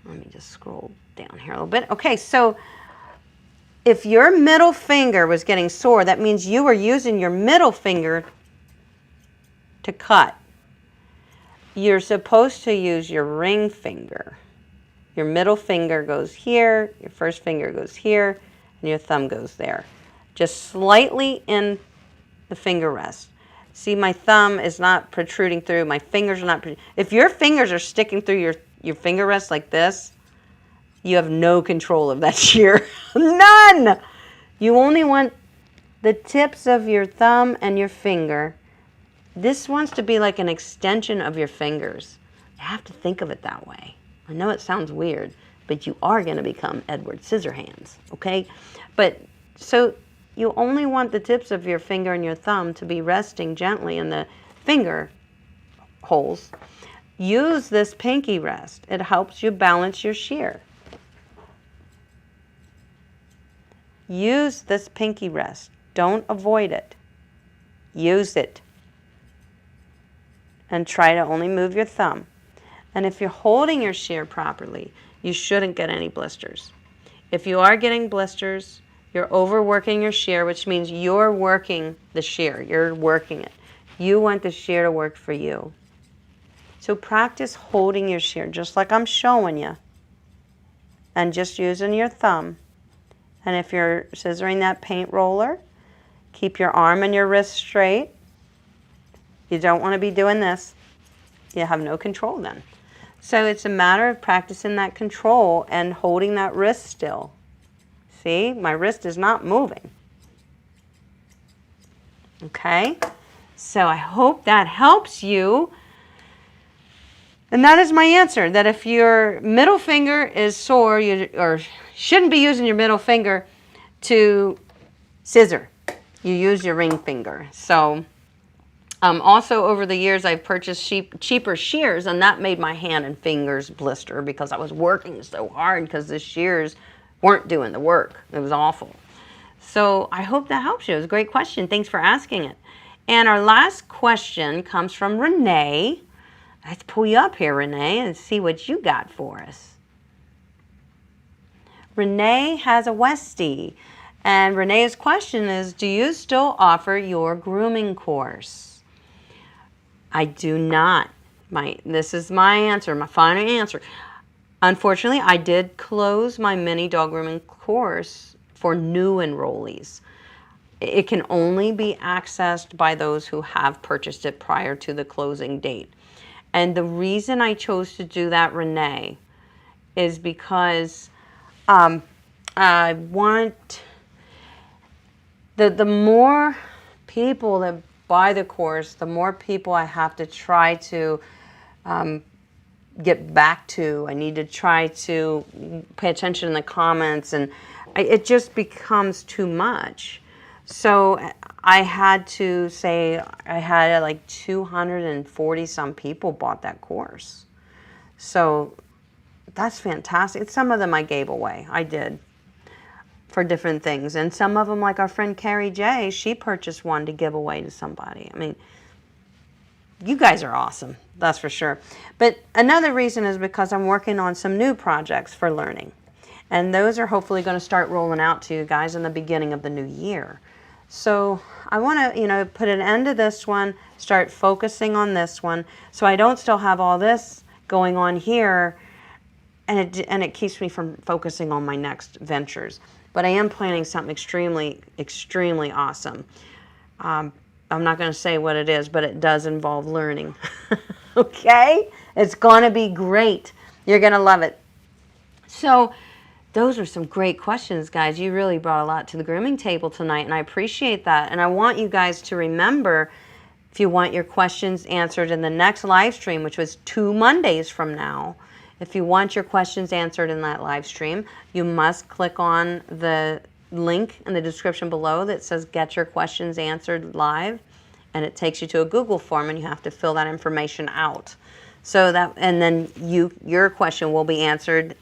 Let me just scroll down here a little bit. Okay, so if your middle finger was getting sore, that means you were using your middle finger to cut. You're supposed to use your ring finger. Your middle finger goes here, your first finger goes here, and your thumb goes there. Just slightly in the finger rest. See, my thumb is not protruding through. My fingers are not. If your fingers are sticking through your finger rest like this, you have no control of that shear. None! You only want the tips of your thumb and your finger. This wants to be like an extension of your fingers. You have to think of it that way. I know it sounds weird, but you are going to become Edward Scissorhands, okay? But so you only want the tips of your finger and your thumb to be resting gently in the finger holes. Use this pinky rest. It helps you balance your shear. use this pinky rest. Don't avoid it. Use it. And try to only move your thumb. And if you're holding your shear properly, you shouldn't get any blisters. If you are getting blisters, you're overworking your shear, which means you're working the shear. You're working it. You want the shear to work for you. So practice holding your shear, just like I'm showing you. And just using your thumb. And if you're scissoring that paint roller, keep your arm and your wrist straight. You don't want to be doing this. You have no control then. So it's a matter of practicing that control and holding that wrist still. See, my wrist is not moving. Okay, so I hope that helps you. And that is my answer, that if your middle finger is sore, or shouldn't be using your middle finger to scissor. You use your ring finger. So also over the years I've purchased cheaper shears, and that made my hand and fingers blister because I was working so hard because the shears weren't doing the work. It was awful. So I hope that helps you. It was a great question. Thanks for asking it. And our last question comes from Renee. Let's pull you up here, Renee, and see what you got for us. Renee has a Westie, and Renee's question is, do you still offer your grooming course? I do not. This is my answer, my final answer. Unfortunately, I did close my mini dog grooming course for new enrollees. It can only be accessed by those who have purchased it prior to the closing date. And the reason I chose to do that, Renee, is because I want the more people that buy the course, the more people I have to try to get back to. I need to try to pay attention in the comments, and it just becomes too much. So I had to say I had like 240 some people bought that course. So that's fantastic. Some of them I gave away. I did for different things. And some of them, like our friend Carrie J, she purchased one to give away to somebody. I mean, you guys are awesome. That's for sure. But another reason is because I'm working on some new projects for learning. And those are hopefully going to start rolling out to you guys in the beginning of the new year. So I want to, put an end to this one, start focusing on this one, so I don't still have all this going on here, and it keeps me from focusing on my next ventures. But I am planning something extremely, extremely awesome. I'm not going to say what it is, but it does involve learning. Okay? It's going to be great. You're going to love it. So those are some great questions, guys. You really brought a lot to the grooming table tonight, and I appreciate that. And I want you guys to remember, if you want your questions answered in the next live stream, which was 2 Mondays from now, if you want your questions answered in that live stream, you must click on the link in the description below that says Get Your Questions Answered Live, and it takes you to a Google form, and you have to fill that information out. So that, and then your question will be answered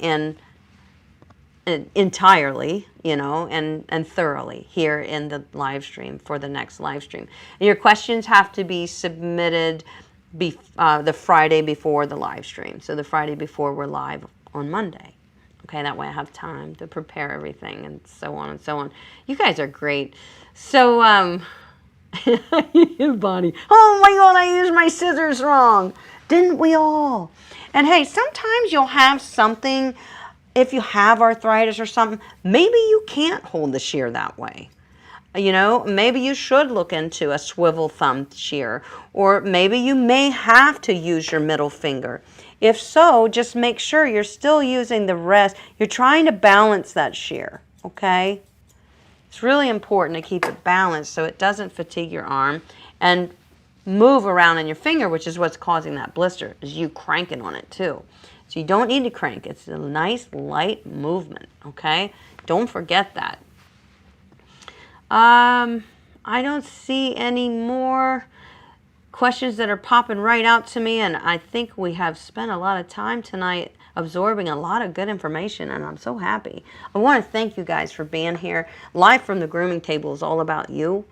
entirely, and thoroughly here in the live stream for the next live stream. And your questions have to be submitted the Friday before the live stream. So the Friday before we're live on Monday. Okay, that way I have time to prepare everything and so on and so on. You guys are great. So, Bonnie, oh my God, I used my scissors wrong. Didn't we all? And hey, sometimes you'll have something. If you have arthritis or something, maybe you can't hold the shear that way. Maybe you should look into a swivel thumb shear, or maybe you may have to use your middle finger. If so, just make sure you're still using the rest. You're trying to balance that shear, okay? It's really important to keep it balanced so it doesn't fatigue your arm and move around in your finger, which is what's causing that blister, is you cranking on it too. So you don't need to crank. It's a nice, light movement, okay? Don't forget that. I don't see any more questions that are popping right out to me, and I think we have spent a lot of time tonight absorbing a lot of good information, and I'm so happy. I want to thank you guys for being here. Live from the Grooming Table is all about you.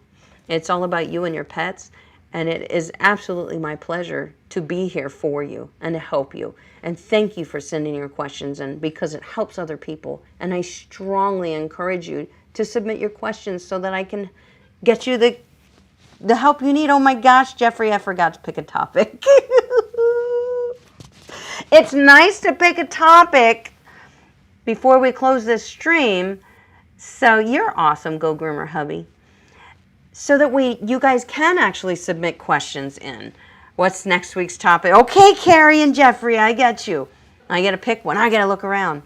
It's all about you and your pets, and it is absolutely my pleasure to be here for you and to help you. And thank you for sending your questions in, because it helps other people. And I strongly encourage you to submit your questions so that I can get you the help you need. Oh my gosh, Jeffrey, I forgot to pick a topic. It's nice to pick a topic before we close this stream. So you're awesome, Go Groomer hubby. So that you guys can actually submit questions in. What's next week's topic? Okay, Carrie and Jeffrey, I get you. I got to pick one. I got to look around.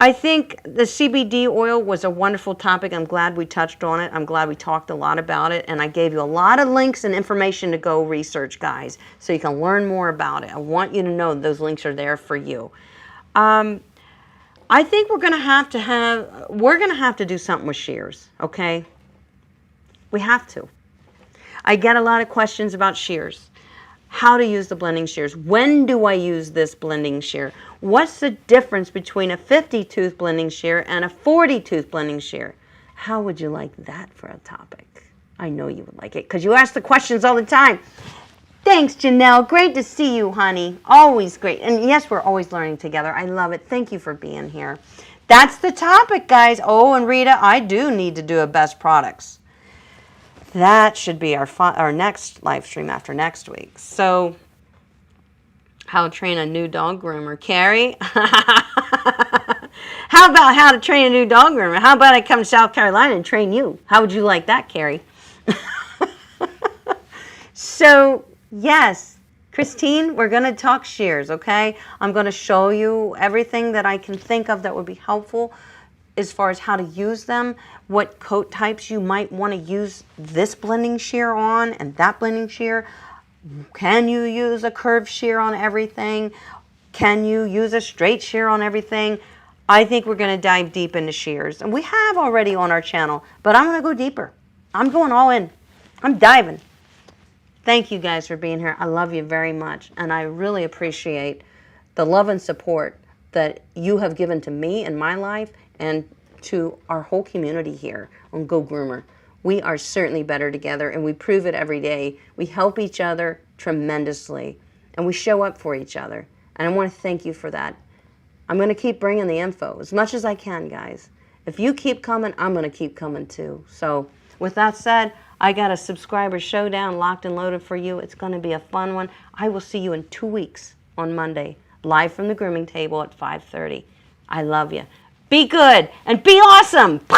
I think the CBD oil was a wonderful topic. I'm glad we touched on it. I'm glad we talked a lot about it. And I gave you a lot of links and information to go research, guys, so you can learn more about it. I want you to know those links are there for you. I think we're going to have to do something with shears, okay? We have to. I get a lot of questions about shears. How to use the blending shears. When do I use this blending shear? What's the difference between a 50-tooth blending shear and a 40-tooth blending shear? How would you like that for a topic? I know you would like it because you ask the questions all the time. Thanks, Janelle. Great to see you, honey. Always great. And yes, we're always learning together. I love it. Thank you for being here. That's the topic, guys. Oh, and Rita, I do need to do a best products. That should be our next live stream after next week. So, how to train a new dog groomer. Carrie? How about how to train a new dog groomer? How about I come to South Carolina and train you? How would you like that, Carrie? So, yes, Christine, we're going to talk shears, okay? I'm going to show you everything that I can think of that would be helpful as far as how to use them, what coat types you might want to use this blending shear on and that blending shear. Can you use a curved shear on everything? Can you use a straight shear on everything? I think we're going to dive deep into shears. And we have already on our channel, but I'm going to go deeper. I'm going all in. I'm diving. Thank you guys for being here. I love you very much. And I really appreciate the love and support that you have given to me in my life and to our whole community here on Go Groomer. We are certainly better together, and we prove it every day. We help each other tremendously, and we show up for each other. And I want to thank you for that. I'm going to keep bringing the info as much as I can, guys. If you keep coming, I'm going to keep coming too. So with that said, I got a subscriber showdown locked and loaded for you. It's going to be a fun one. I will see you in 2 weeks on Monday, live from the Grooming Table at 5:30. I love you. Be good and be awesome. Hey,